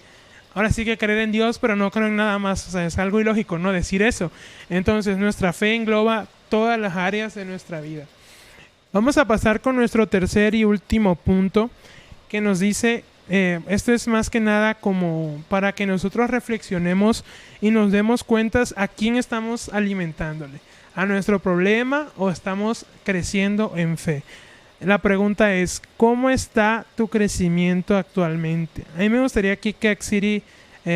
Ahora sí que creer en Dios, pero no creo en nada más. O sea, es algo ilógico, ¿no? Decir eso. Entonces, nuestra fe engloba todas las áreas de nuestra vida. Vamos a pasar con nuestro tercer y último punto, que nos dice... esto es más que nada como para que nosotros reflexionemos y nos demos cuenta a quién estamos alimentándole, a nuestro problema o estamos creciendo en fe. La pregunta es, ¿cómo está tu crecimiento actualmente? A mí me gustaría aquí que Axiri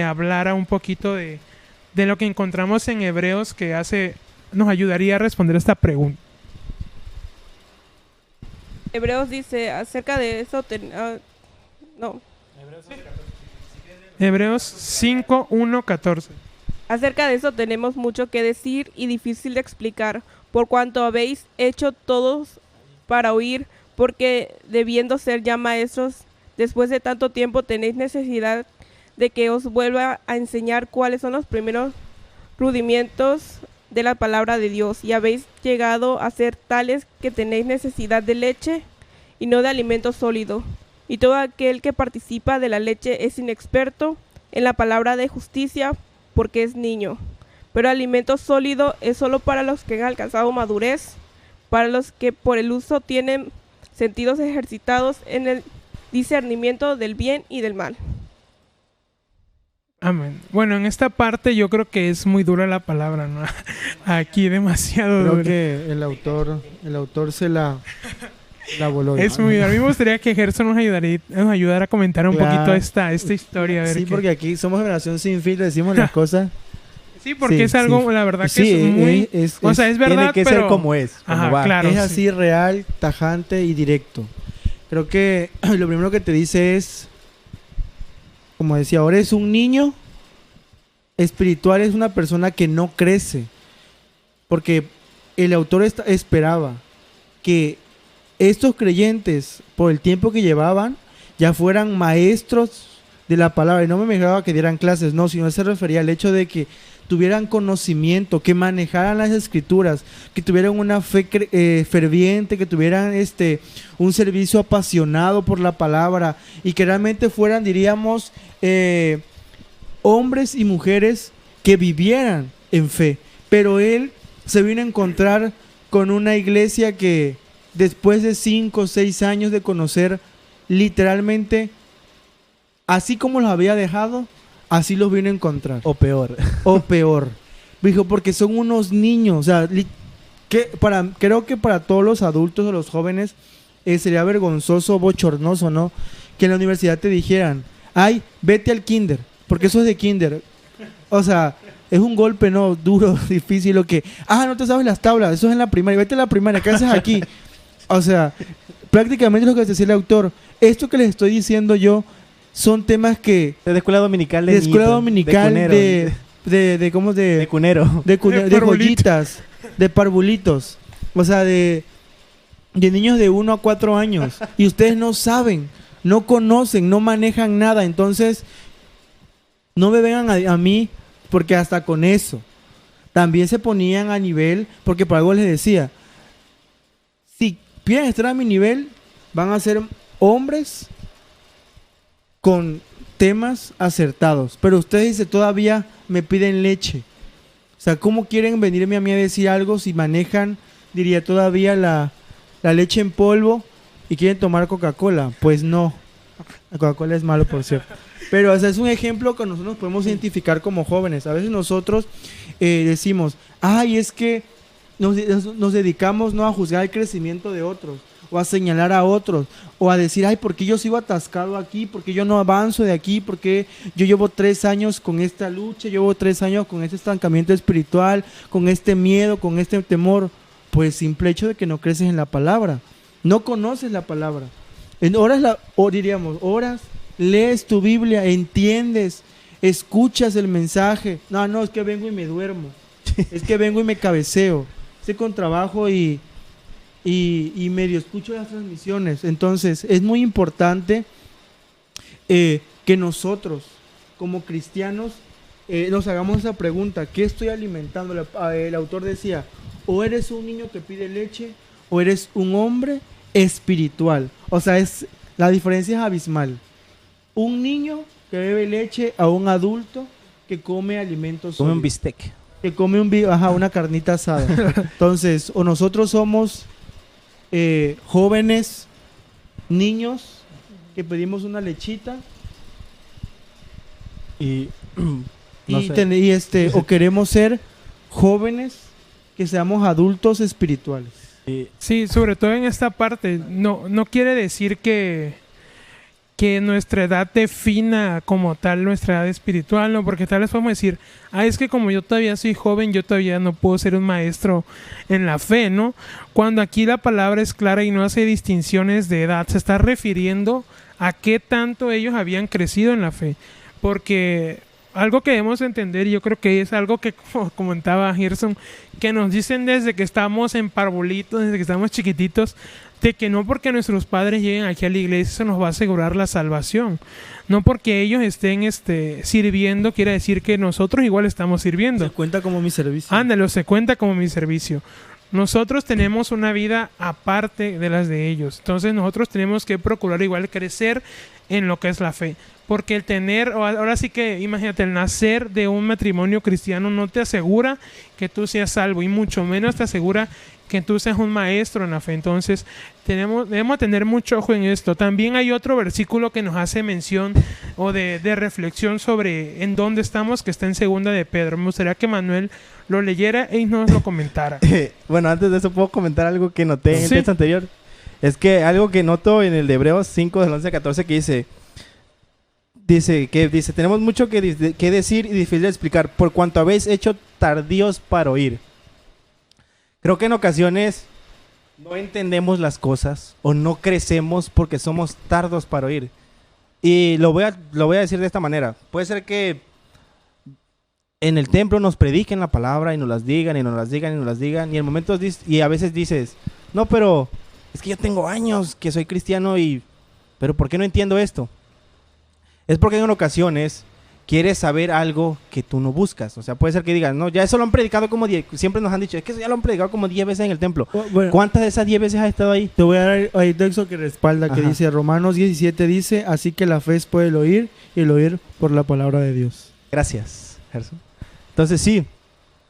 hablara un poquito de lo que encontramos en Hebreos que nos ayudaría a responder esta pregunta. Hebreos dice acerca de eso, Hebreos 5, 1, 14. Acerca de eso tenemos mucho que decir y difícil de explicar, por cuanto habéis hecho todos para oír, porque debiendo ser ya maestros, después de tanto tiempo tenéis necesidad de que os vuelva a enseñar cuáles son los primeros rudimientos de la palabra de Dios, y habéis llegado a ser tales que tenéis necesidad de leche y no de alimento sólido. Y todo aquel que participa de la leche es inexperto en la palabra de justicia, porque es niño. Pero alimento sólido es solo para los que han alcanzado madurez, para los que por el uso tienen sentidos ejercitados en el discernimiento del bien y del mal. Amén. Bueno, en esta parte yo creo que es muy dura la palabra, ¿no? Aquí demasiado Creo dura. que el autor se la voló. Es muy duro. A mí me gustaría que Gerson nos ayudara a comentar un Claro. poquito esta historia. A ver Sí, qué- porque aquí somos generación sin filtro, decimos las cosas. Sí, porque Sí, es algo, sí. la verdad que Sí, es muy... o sea, es verdad, Tiene que pero... ser como es, como Ajá, va. claro. Es sí. así real, tajante y directo. Creo que lo primero que te dice es, como decía, ahora es un niño espiritual, es una persona que no crece. Porque el autor esperaba que estos creyentes, por el tiempo que llevaban, ya fueran maestros de la palabra. Y no me imaginaba que dieran clases, no, sino se refería al hecho de que tuvieran conocimiento, que manejaran las escrituras, que tuvieran una fe ferviente, que tuvieran un servicio apasionado por la palabra y que realmente fueran, diríamos, hombres y mujeres que vivieran en fe. Pero él se vino a encontrar con una iglesia que después de 5 o 6 años de conocer, literalmente, así como los había dejado, así los vino a encontrar. O peor. O peor. Dijo, porque son unos niños. O sea, creo que para todos los adultos o los jóvenes sería vergonzoso, bochornoso, ¿no? Que en la universidad te dijeran, ay, vete al kinder, porque eso es de kinder. O sea, es un golpe, ¿no? Duro, difícil, lo que, no te sabes las tablas, eso es en la primaria, vete a la primaria, ¿qué haces aquí? O sea, prácticamente lo que decía el autor, esto que les estoy diciendo yo, son temas que De escuela dominical de escuela dominical cunero, de cunero. de parvulito. joyitas, de parvulitos, o sea, de niños de 1 a 4 años, y ustedes no saben, no conocen, no manejan nada. Entonces no me vengan a mí, porque hasta con eso también se ponían a nivel, porque por algo les decía, si quieren estar a mi nivel, van a ser hombres con temas acertados, pero ustedes dice, todavía me piden leche. O sea, ¿cómo quieren venirme a mí a decir algo si manejan, diría, todavía la leche en polvo y quieren tomar Coca-Cola? Pues no. La Coca-Cola es malo, por cierto. Pero, o sea, es un ejemplo que nosotros podemos identificar como jóvenes. A veces nosotros decimos, ay, es que nos dedicamos, ¿no?, a juzgar el crecimiento de otros, o a señalar a otros, o a decir, ay, ¿por qué yo sigo atascado aquí? ¿Por qué yo no avanzo de aquí? ¿Por qué yo llevo 3 años con esta lucha? Llevo 3 años con este estancamiento espiritual, con este miedo, con este temor. Pues simple hecho de que no creces en la palabra, no conoces la palabra. En horas, horas, lees tu Biblia, entiendes, escuchas el mensaje. No, es que vengo y me duermo, es que vengo y me cabeceo, estoy con trabajo y medio escucho las transmisiones. Entonces es muy importante que nosotros como cristianos nos hagamos esa pregunta: ¿qué estoy alimentando? El autor decía, o eres un niño que pide leche o eres un hombre espiritual. O sea, la diferencia es abismal. Un niño que bebe leche a un adulto que come alimentos Come un sólidos, bistec. que come una carnita asada. Entonces, o nosotros somos jóvenes, niños que pedimos una lechita Y o queremos ser jóvenes que seamos adultos espirituales. Sí, sobre todo en esta parte. No quiere decir que nuestra edad defina como tal nuestra edad espiritual, ¿no? Porque tal vez podemos decir, es que como yo todavía soy joven, yo todavía no puedo ser un maestro en la fe, ¿no? Cuando aquí la palabra es clara y no hace distinciones de edad, se está refiriendo a qué tanto ellos habían crecido en la fe. Porque algo que debemos entender, y yo creo que es algo que, como comentaba Gerson, que nos dicen desde que estamos en parvulitos, desde que estamos chiquititos, de que no porque nuestros padres lleguen aquí a la iglesia se nos va a asegurar la salvación. No porque ellos estén sirviendo quiere decir que nosotros igual estamos sirviendo. Se cuenta como mi servicio. Ándalo, se cuenta como mi servicio. Nosotros tenemos una vida aparte de las de ellos. Entonces nosotros tenemos que procurar igual crecer en lo que es la fe. Porque el tener, ahora sí que imagínate, el nacer de un matrimonio cristiano no te asegura que tú seas salvo y mucho menos te asegura que tú seas un maestro en la fe. Entonces debemos tener mucho ojo en esto. También hay otro versículo que nos hace mención o de reflexión sobre en dónde estamos, que está en 2 de Pedro. Me gustaría que Manuel lo leyera y nos lo comentara. Bueno, antes de eso puedo comentar algo que noté en el Sí. texto anterior. Es que algo que noto en el de Hebreos 5 del 11 al 14 que dice, tenemos mucho que decir y difícil de explicar, por cuanto habéis hecho tardíos para oír. Creo que en ocasiones no entendemos las cosas o no crecemos porque somos tardos para oír. Y lo voy a decir de esta manera. Puede ser que en el templo nos prediquen la palabra y nos las digan y nos las digan y nos las digan, y en momentos y a veces dices, no, pero es que yo tengo años que soy cristiano pero ¿por qué no entiendo esto? Es porque en ocasiones quieres saber algo que tú no buscas. O sea, puede ser que digas, no, ya eso lo han predicado como 10, siempre nos han dicho, es que eso ya lo han predicado como 10 veces en el templo. Bueno, ¿Cuántas de esas 10 veces has estado ahí? te voy a dar ahí texto que respalda, que Ajá. dice Romanos 17, dice, así que la fe es por el oír y el oír por la palabra de Dios. Gracias, Gerson. Entonces sí,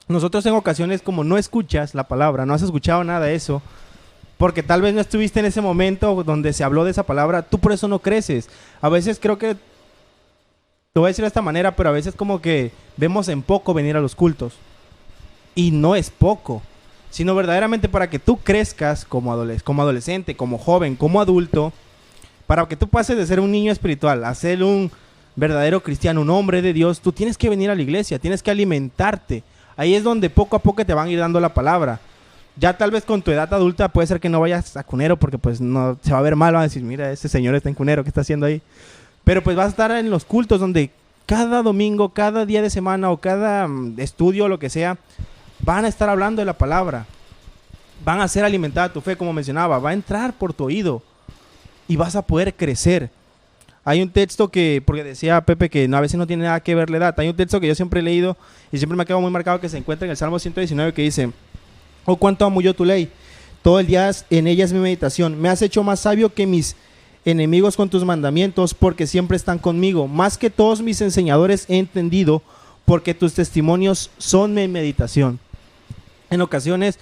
nosotros en ocasiones como no escuchas la palabra, no has escuchado nada de eso, porque tal vez no estuviste en ese momento donde se habló de esa palabra, tú por eso no creces. A veces creo que, te voy a decir de esta manera, pero a veces como que vemos en poco venir a los cultos. Y no es poco, sino verdaderamente para que tú crezcas como adolescente, como joven, como adulto, para que tú pases de ser un niño espiritual a ser un verdadero cristiano, un hombre de Dios, tú tienes que venir a la iglesia, tienes que alimentarte. Ahí es donde poco a poco te van a ir dando la palabra. Ya tal vez con tu edad adulta puede ser que no vayas a cunero porque pues no se va a ver mal, van a decir, mira, ese señor está en cunero, ¿qué está haciendo ahí? Pero pues vas a estar en los cultos donde cada domingo, cada día de semana o cada estudio o lo que sea, van a estar hablando de la palabra. Van a ser alimentada tu fe, como mencionaba, va a entrar por tu oído y vas a poder crecer. Hay un texto que, porque decía Pepe que a veces no tiene nada que ver la edad, hay un texto que yo siempre he leído y siempre me ha quedado muy marcado que se encuentra en el Salmo 119 que dice, oh, cuánto amo yo tu ley, todo el día en ella es mi meditación, me has hecho más sabio que mis enemigos con tus mandamientos, porque siempre están conmigo, más que todos mis enseñadores he entendido, porque tus testimonios son mi meditación. En ocasiones,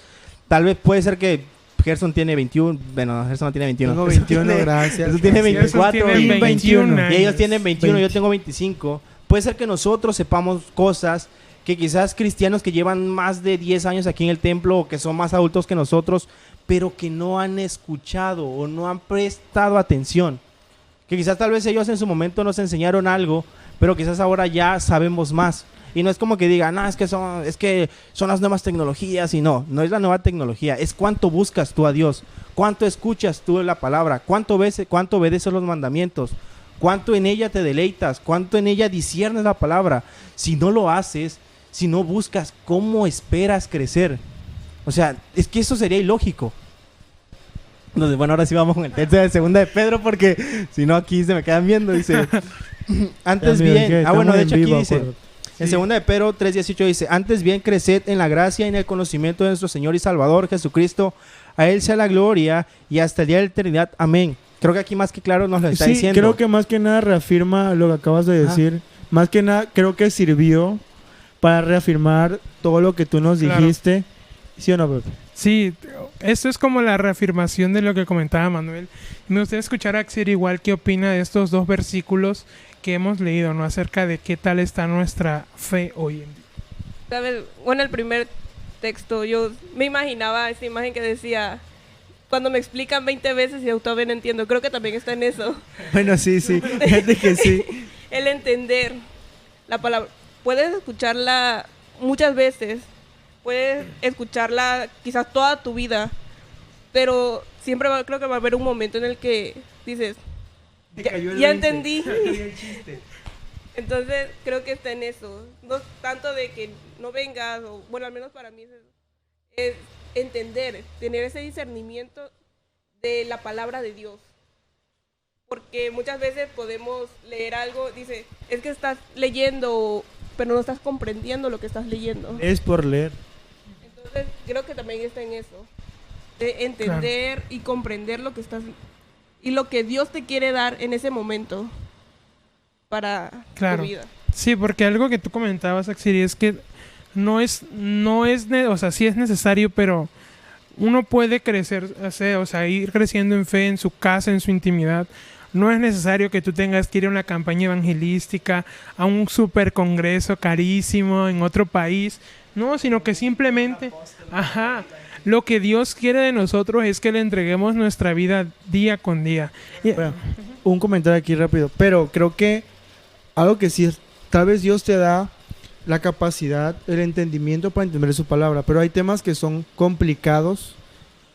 tal vez puede ser que Gerson tiene 21, bueno, Gerson no tiene 21. Tengo 21, gracias. Gerson tiene Gracias. 24 Gerson tiene y 21 y ellos años. tienen 21, 20. yo tengo 25. Puede ser que nosotros sepamos cosas que quizás cristianos que llevan más de 10 años aquí en el templo o que son más adultos que nosotros, pero que no han escuchado o no han prestado atención. Que quizás tal vez ellos en su momento nos enseñaron algo, pero quizás ahora ya sabemos más. Y no es como que digan, es que son las nuevas tecnologías, y no es la nueva tecnología, es cuánto buscas tú a Dios, cuánto escuchas tú la palabra, cuánto obedeces los mandamientos, cuánto en ella te deleitas, cuánto en ella disciernes la palabra. Si no lo haces, si no buscas, ¿cómo esperas crecer? O sea, es que eso sería ilógico. Entonces, bueno, ahora sí vamos con el texto de 2 de Pedro, porque si no aquí se me quedan viendo. Dice, antes bien, bueno, de hecho aquí dice, en 2 de Pedro 3:18 dice, antes bien creced en la gracia y en el conocimiento de nuestro Señor y Salvador Jesucristo, a Él sea la gloria y hasta el día de la eternidad. Amén. Creo que aquí más que claro nos lo está diciendo. Creo que más que nada reafirma lo que acabas de decir. Más que nada creo que sirvió para reafirmar todo lo que tú nos dijiste. ¿Sí o no, Pepe? Sí, esto es como la reafirmación de lo que comentaba Manuel. Me gustaría escuchar a Axel igual qué opina de estos dos versículos que hemos leído, ¿no? Acerca de qué tal está nuestra fe hoy en día. ¿Sabes? Bueno, el primer texto, yo me imaginaba esa imagen que decía, cuando me explican 20 veces y yo todavía no entiendo, creo que también está en eso. Bueno, sí. Gente que sí. El entender la palabra. Puedes escucharla muchas veces, puedes escucharla quizás toda tu vida, pero siempre creo que va a haber un momento en el que dices, ya entendí. Entonces creo que está en eso. No tanto de que no vengas, o bueno, al menos para mí es eso. Es entender, tener ese discernimiento de la palabra de Dios. Porque muchas veces podemos leer algo, dice, es que estás leyendo, pero no estás comprendiendo lo que estás leyendo. Es por leer. Entonces creo que también está en eso. De entender y comprender lo que estás y lo que Dios te quiere dar en ese momento para tu vida. Sí, porque algo que tú comentabas, Axiri, es que o sea, sí es necesario, pero uno puede crecer, o sea, ir creciendo en fe en su casa, en su intimidad. No es necesario que tú tengas que ir a una campaña evangelística, a un super congreso carísimo en otro país. No, sino que simplemente, lo que Dios quiere de nosotros es que le entreguemos nuestra vida día con día. Bueno, un comentario aquí rápido, pero creo que algo que sí, tal vez Dios te da la capacidad, el entendimiento para entender su palabra, pero hay temas que son complicados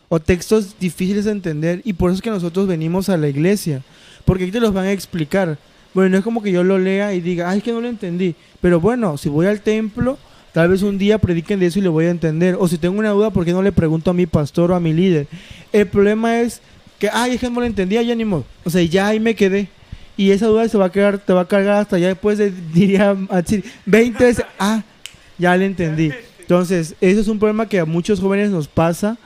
o textos difíciles de entender, y por eso es que nosotros venimos a la iglesia, porque aquí te los van a explicar. Bueno, no es como que yo lo lea y diga, ay, es que no lo entendí, pero bueno, si voy al templo, tal vez un día prediquen de eso y lo voy a entender, o si tengo una duda, ¿por qué no le pregunto a mi pastor o a mi líder? El problema es que, ay, es que no lo entendía, ya ni modo, o sea, ya ahí me quedé. Y esa duda te va a cargar hasta ya después de, diría, 20 veces, ya le entendí. Entonces, eso es un problema que a muchos jóvenes nos pasa,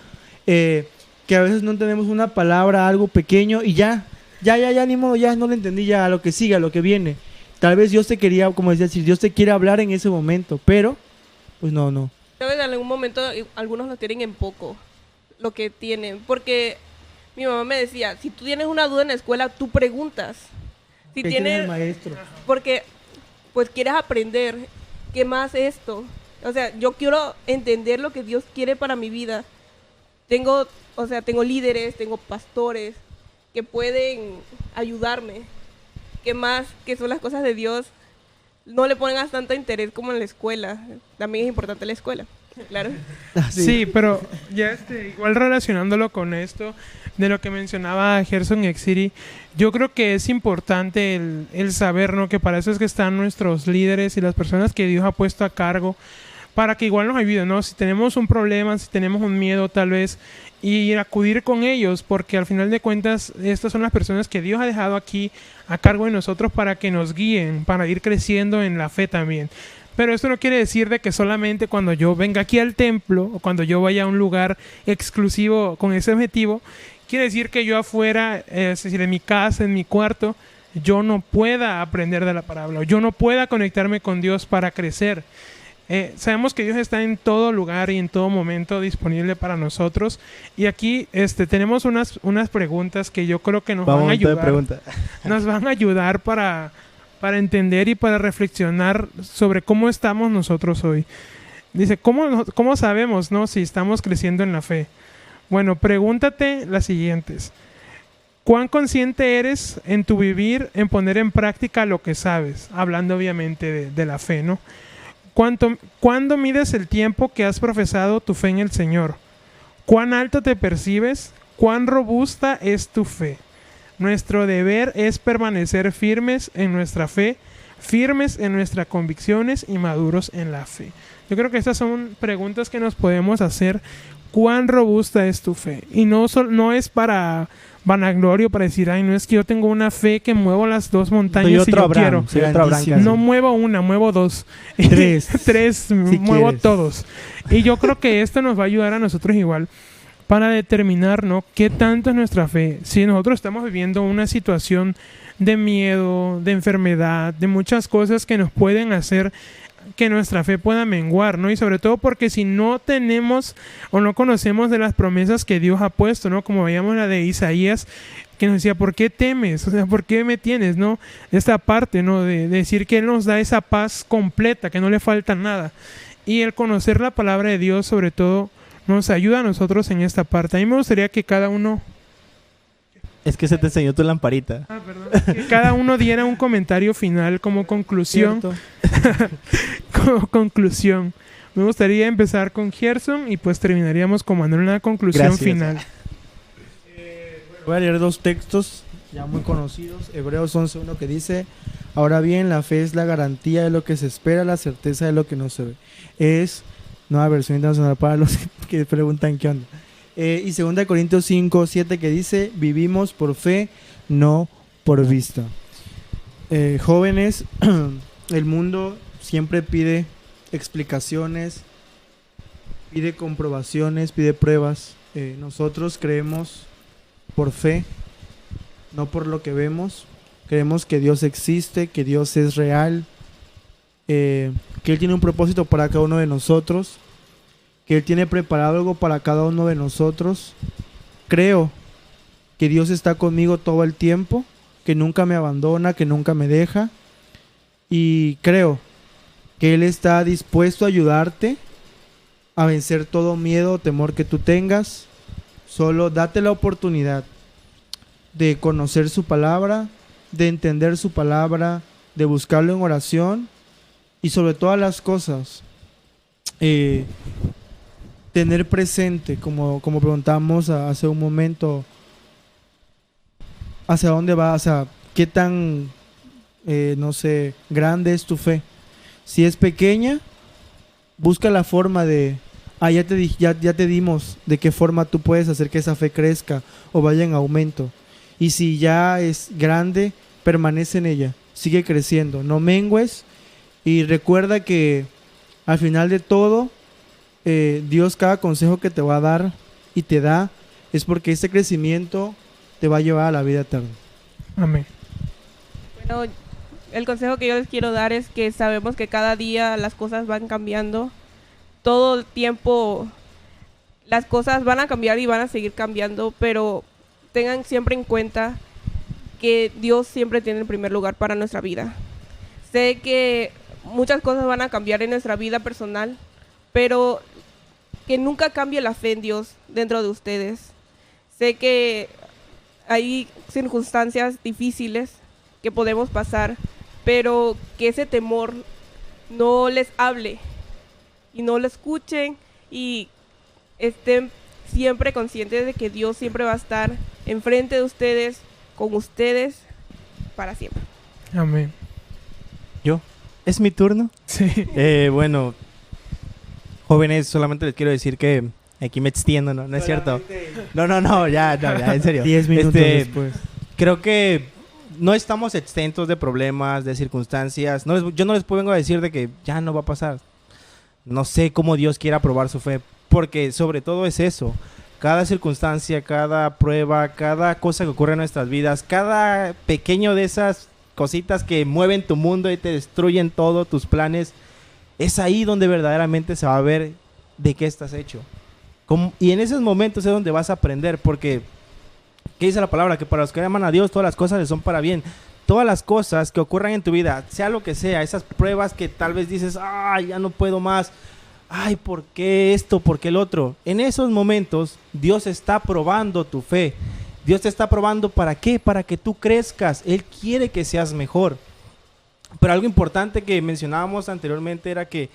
que a veces no entendemos una palabra, algo pequeño, y ya, ni modo, ya no lo entendí, ya a lo que siga, a lo que viene. Tal vez Dios te quería, como decía, si Dios te quiere hablar en ese momento, pero, pues no. Tal vez en algún momento algunos lo tienen en poco, lo que tienen, porque mi mamá me decía, si tú tienes una duda en la escuela, tú preguntas. Si tienes, maestro. porque pues quieres aprender, ¿qué más esto? O sea, yo quiero entender lo que Dios quiere para mi vida. Tengo líderes, tengo pastores que pueden ayudarme. ¿Qué más? Que son las cosas de Dios. No le pongas tanto interés como en la escuela. También es importante la escuela, claro. Sí, pero ya igual relacionándolo con esto de lo que mencionaba Gerson y Exiri, yo creo que es importante el saber, ¿no? Que para eso es que están nuestros líderes y las personas que Dios ha puesto a cargo, para que igual nos ayuden, ¿no? Si tenemos un problema, si tenemos un miedo tal vez, y acudir con ellos, porque al final de cuentas estas son las personas que Dios ha dejado aquí a cargo de nosotros para que nos guíen, para ir creciendo en la fe también. Pero esto no quiere decir de que solamente cuando yo venga aquí al templo o cuando yo vaya a un lugar exclusivo con ese objetivo, quiere decir que yo afuera, es decir, en mi casa, en mi cuarto, yo no pueda aprender de la palabra, yo no pueda conectarme con Dios para crecer. Sabemos que Dios está en todo lugar y en todo momento disponible para nosotros. Y aquí tenemos unas preguntas que yo creo que nos van a ayudar. Nos van a ayudar para entender y para reflexionar sobre cómo estamos nosotros hoy. Dice, ¿cómo sabemos, no, si estamos creciendo en la fe? Bueno, pregúntate las siguientes. ¿Cuán consciente eres en tu vivir, en poner en práctica lo que sabes? Hablando obviamente de la fe, ¿no? ¿Cuándo mides el tiempo que has profesado tu fe en el Señor? ¿Cuán alto te percibes? ¿Cuán robusta es tu fe? Nuestro deber es permanecer firmes en nuestra fe, firmes en nuestras convicciones y maduros en la fe. Yo creo que estas son preguntas que nos podemos hacer. ¿Cuán robusta es tu fe? Y no es para vanaglorio, para decir, ay, no es que yo tengo una fe que muevo las dos montañas y yo quiero. No muevo una, muevo dos. Tres, si muevo quieres. Todos. Y yo creo que esto nos va a ayudar a nosotros igual para determinar, ¿no?, qué tanto es nuestra fe. Si nosotros estamos viviendo una situación de miedo, de enfermedad, de muchas cosas que nos pueden hacer que nuestra fe pueda menguar, ¿no? Y sobre todo porque si no tenemos o no conocemos de las promesas que Dios ha puesto, ¿no? Como veíamos la de Isaías, que nos decía, ¿por qué temes? O sea, ¿por qué me tienes, no? Esta parte, ¿no? De decir que Él nos da esa paz completa, que no le falta nada. Y el conocer la palabra de Dios, sobre todo, nos ayuda a nosotros en esta parte. A mí me gustaría que cada uno... Es que se te enseñó tu lamparita. Perdón. Que cada uno diera un comentario final como conclusión. Como conclusión. Me gustaría empezar con Gerson y pues terminaríamos con Manuel una conclusión final. Voy a leer dos textos ya muy conocidos. Hebreos 11:1 que dice: Ahora bien, la fe es la garantía de lo que se espera, la certeza de lo que no se ve. Es nueva versión internacional para los que preguntan qué onda. Y 2 Corintios 5, 7 que dice, vivimos por fe, no por vista. Jóvenes, el mundo siempre pide explicaciones, pide comprobaciones, pide pruebas. Nosotros creemos por fe, no por lo que vemos. Creemos que Dios existe, que Dios es real, que Él tiene un propósito para cada uno de nosotros, que Él tiene preparado algo para cada uno de nosotros. Creo que Dios está conmigo todo el tiempo, que nunca me abandona, que nunca me deja. Y creo que Él está dispuesto a ayudarte a vencer todo miedo o temor que tú tengas. Solo date la oportunidad de conocer su palabra, de entender su palabra, de buscarlo en oración y sobre todas las cosas tener presente, como preguntamos hace un momento, hacia dónde va, o sea, qué tan no sé, grande es tu fe. Si es pequeña, busca la forma de ya te dimos de qué forma tú puedes hacer que esa fe crezca o vaya en aumento. Y si ya es grande, permanece en ella, sigue creciendo, no mengues. Y recuerda que al final de todo, Dios, cada consejo que te va a dar y te da, es porque ese crecimiento te va a llevar a la vida eterna. Amén. Bueno, el consejo que yo les quiero dar es que sabemos que cada día las cosas van cambiando. Todo el tiempo las cosas van a cambiar y van a seguir cambiando, pero tengan siempre en cuenta que Dios siempre tiene el primer lugar para nuestra vida. Sé que muchas cosas van a cambiar en nuestra vida personal, pero que nunca cambie la fe en Dios dentro de ustedes. Sé que hay circunstancias difíciles que podemos pasar, pero que ese temor no les hable y no lo escuchen y estén siempre conscientes de que Dios siempre va a estar enfrente de ustedes, con ustedes, para siempre. Amén. ¿Yo? ¿Es mi turno? Sí. Bueno, jóvenes, solamente les quiero decir que aquí me extiendo, ¿no? No es cierto. No, ya, en serio. 10 minutos después. Creo que no estamos exentos de problemas, de circunstancias. Yo no les vengo a decir de que ya no va a pasar. No sé cómo Dios quiera probar su fe, porque sobre todo es eso. Cada circunstancia, cada prueba, cada cosa que ocurre en nuestras vidas, cada pequeño de esas cositas que mueven tu mundo y te destruyen todo, tus planes, es ahí donde verdaderamente se va a ver de qué estás hecho. Y en esos momentos es donde vas a aprender, porque ¿qué dice la palabra? Que para los que aman a Dios todas las cosas les son para bien. Todas las cosas que ocurran en tu vida, sea lo que sea, esas pruebas que tal vez dices, ay, ya no puedo más, ay, ¿por qué esto? ¿Por qué el otro? En esos momentos Dios está probando tu fe. Dios te está probando, ¿para qué? Para que tú crezcas. Él quiere que seas mejor. Pero algo importante que mencionábamos anteriormente era que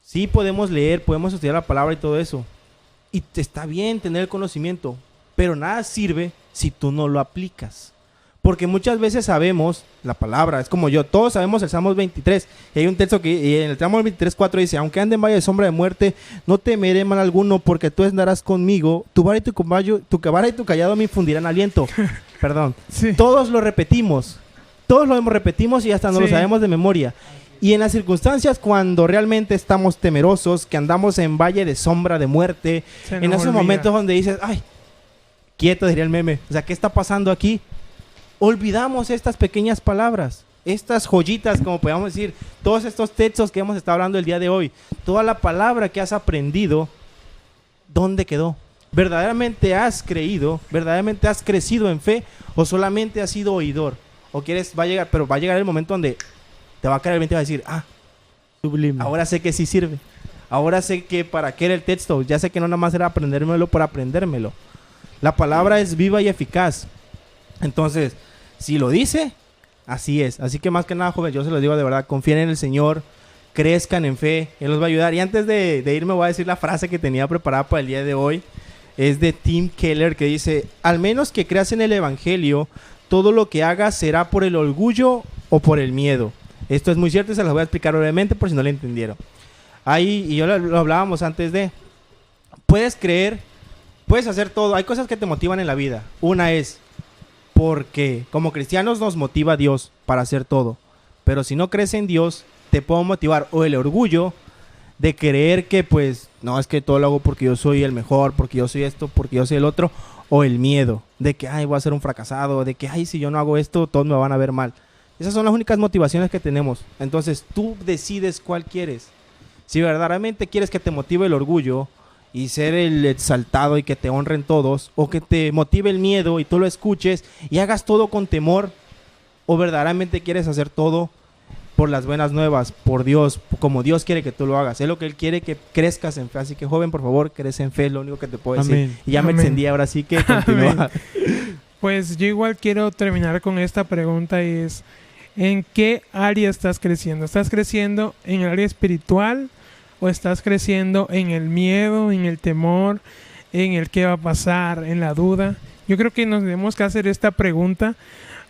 sí podemos leer, podemos estudiar la palabra y todo eso. Y está bien tener el conocimiento, pero nada sirve si tú no lo aplicas. Porque muchas veces sabemos la palabra, es como yo, todos sabemos el Salmos 23. Y hay un texto que en el Salmos 23:4 dice, aunque ande en valle de sombra de muerte, no temeré mal alguno, porque tú andarás conmigo, tu vara y tu vara y tu callado me infundirán aliento. Perdón. Sí. Todos lo repetimos y hasta no lo sabemos de memoria. Y en las circunstancias cuando realmente estamos temerosos, que andamos en valle de sombra de muerte, en esos momentos donde dices, ay, quieto, diría el meme, o sea, ¿qué está pasando aquí? Olvidamos estas pequeñas palabras, estas joyitas, como podemos decir, todos estos textos que hemos estado hablando el día de hoy, toda la palabra que has aprendido, ¿dónde quedó? ¿Verdaderamente has creído? ¿Verdaderamente has crecido en fe? ¿O solamente has sido oidor? ¿O quieres, va a llegar el momento donde te va a caer el 20 y va a decir, Sublime. ahora sé que sí sirve. Ahora sé que para qué era el texto. Ya sé que no nada más era aprendérmelo por aprendérmelo. La palabra es viva y eficaz. Entonces, si lo dice, así es. Así que más que nada, joven, yo se los digo de verdad, confíen en el Señor, crezcan en fe, Él los va a ayudar. Y antes de irme voy a decir la frase que tenía preparada para el día de hoy. Es de Tim Keller, que dice, al menos que creas en el Evangelio, todo lo que hagas será por el orgullo o por el miedo. Esto es muy cierto y se los voy a explicar brevemente por si no lo entendieron. Ahí, y yo lo hablábamos antes de, puedes creer, puedes hacer todo. Hay cosas que te motivan en la vida. Una es porque como cristianos nos motiva Dios para hacer todo. Pero si no crees en Dios, te puedo motivar o el orgullo de creer que pues, no, es que todo lo hago porque yo soy el mejor, porque yo soy esto, porque yo soy el otro. O el miedo de que, ay, voy a ser un fracasado, de que, ay, si yo no hago esto, todos me van a ver mal. Esas son las únicas motivaciones que tenemos. Entonces, tú decides cuál quieres. Si verdaderamente quieres que te motive el orgullo y ser el exaltado y que te honren todos, o que te motive el miedo y tú lo escuches y hagas todo con temor, o verdaderamente quieres hacer todo por las buenas nuevas, por Dios, como Dios quiere que tú lo hagas. Es lo que Él quiere, que crezcas en fe. Así que, joven, por favor, crece en fe, es lo único que te puedo decir. Amén. Y ya me Amén. extendí, ahora sí que continúa. Pues yo igual quiero terminar con esta pregunta y es, ¿en qué área estás creciendo? ¿Estás creciendo en el área espiritual o estás creciendo en el miedo, en el temor, en el qué va a pasar, en la duda? Yo creo que nos tenemos que hacer esta pregunta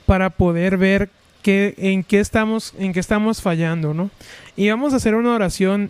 para poder ver en qué estamos fallando, ¿no? Y vamos a hacer una oración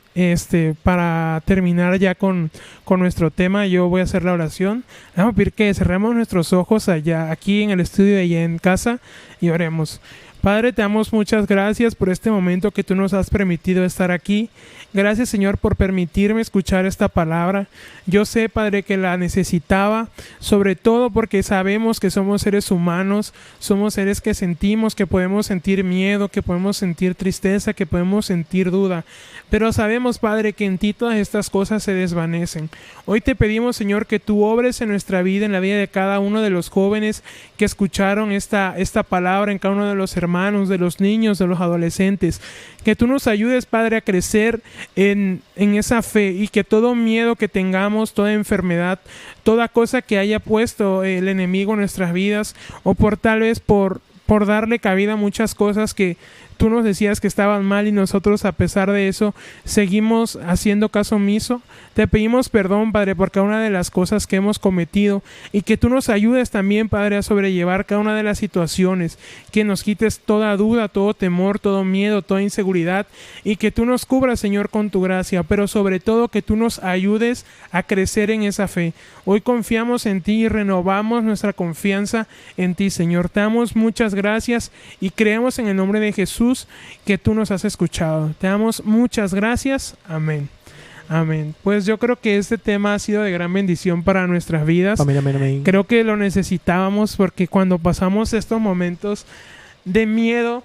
para terminar ya con nuestro tema. Yo voy a hacer la oración. Vamos a pedir que cerremos nuestros ojos allá, aquí en el estudio y allá en casa, y oremos. Padre, te damos muchas gracias por este momento que tú nos has permitido estar aquí. Gracias, Señor, por permitirme escuchar esta palabra. Yo sé, Padre, que la necesitaba, sobre todo porque sabemos que somos seres humanos, somos seres que sentimos, que podemos sentir miedo, que podemos sentir tristeza, que podemos sentir duda. Pero sabemos, Padre, que en ti todas estas cosas se desvanecen. Hoy te pedimos, Señor, que tú obres en nuestra vida, en la vida de cada uno de los jóvenes que escucharon esta palabra, en cada uno de los hermanos, de los niños, de los adolescentes. Que tú nos ayudes, Padre, a crecer en esa fe, y que todo miedo que tengamos, toda enfermedad, toda cosa que haya puesto el enemigo en nuestras vidas, o tal vez por darle cabida a muchas cosas que tú nos decías que estaban mal y nosotros, a pesar de eso, seguimos haciendo caso omiso. Te pedimos perdón, Padre, por cada una de las cosas que hemos cometido, y que tú nos ayudes también, Padre, a sobrellevar cada una de las situaciones, que nos quites toda duda, todo temor, todo miedo, toda inseguridad, y que tú nos cubras, Señor, con tu gracia, pero sobre todo que tú nos ayudes a crecer en esa fe. Hoy confiamos en ti y renovamos nuestra confianza en ti, Señor. Te damos muchas gracias y creemos en el nombre de Jesús que tú nos has escuchado. Te damos muchas gracias. Amén. Amén. Pues yo creo que este tema ha sido de gran bendición para nuestras vidas. Amén, amén, amén. Creo que lo necesitábamos, porque cuando pasamos estos momentos de miedo,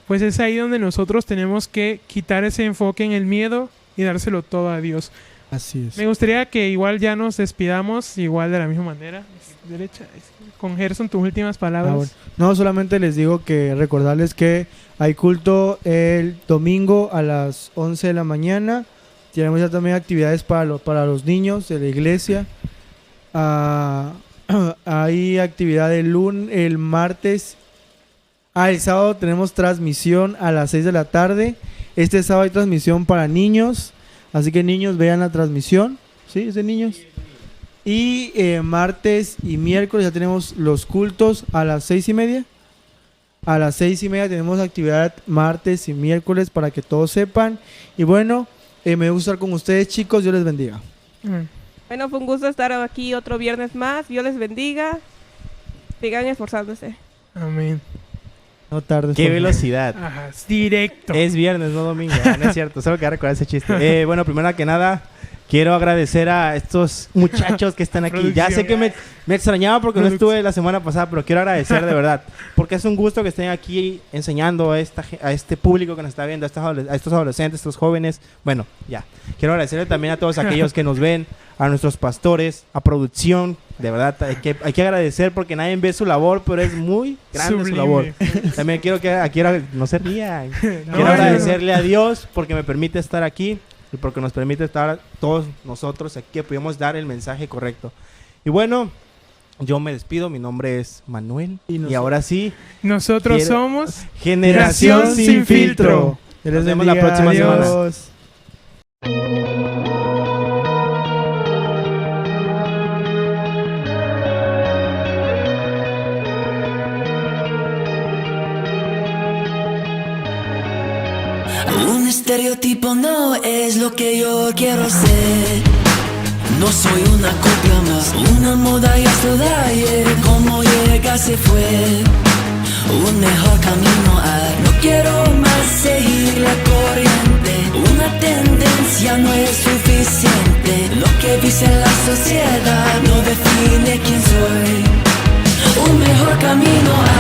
pues es ahí donde nosotros tenemos que quitar ese enfoque en el miedo y dárselo todo a Dios. Así es. Me gustaría que igual ya nos despidamos, igual de la misma manera. Derecha, con Gerson, tus últimas palabras. Bueno. No, solamente les digo que recordarles que hay culto el domingo a las 11 de la mañana. Tenemos ya también actividades para los niños de la iglesia. Hay actividad el martes. El sábado tenemos transmisión a las 6 de la tarde. Este sábado hay transmisión para niños. Así que niños, vean la transmisión. ¿Sí? ¿Es de niños? Y martes y miércoles ya tenemos los cultos a las 6:30. A las 6:30 tenemos actividad martes y miércoles, para que todos sepan. Y bueno, me gusta estar con ustedes, chicos. Dios les bendiga. Bueno, fue un gusto estar aquí otro viernes más. Dios les bendiga. Sigan esforzándose. Amén. No tardes. ¡Qué velocidad! Ajá, es directo. Es viernes, no domingo. No es cierto, solo quería recordar ese chiste. Bueno, primero que nada, quiero agradecer a estos muchachos que están aquí. Ya sé que me extrañaba porque no estuve la semana pasada, pero quiero agradecer de verdad, porque es un gusto que estén aquí enseñando a este público que nos está viendo, a estos adolescentes, a estos jóvenes. Bueno, ya. Quiero agradecerle también a todos aquellos que nos ven, a nuestros pastores, a producción. De verdad, hay que agradecer, porque nadie ve su labor, pero es muy grande Sublime. su labor. También quiero no se rían. No, Quiero agradecerle a Dios porque me permite estar aquí y porque nos permite estar todos nosotros aquí, que pudimos dar el mensaje correcto. Y bueno, yo me despido. Mi nombre es Manuel. Y ahora sí, Nosotros somos Generación Sin Filtro. Nos vemos la próxima semana. Adiós. estereotipo no es lo que yo quiero ser. No soy una copia más, una moda ya hasta de ayer. Como llega se fue, un mejor camino hay. No quiero más seguir la corriente, una tendencia no es suficiente. Lo que dice la sociedad no define quién soy. Un mejor camino hay.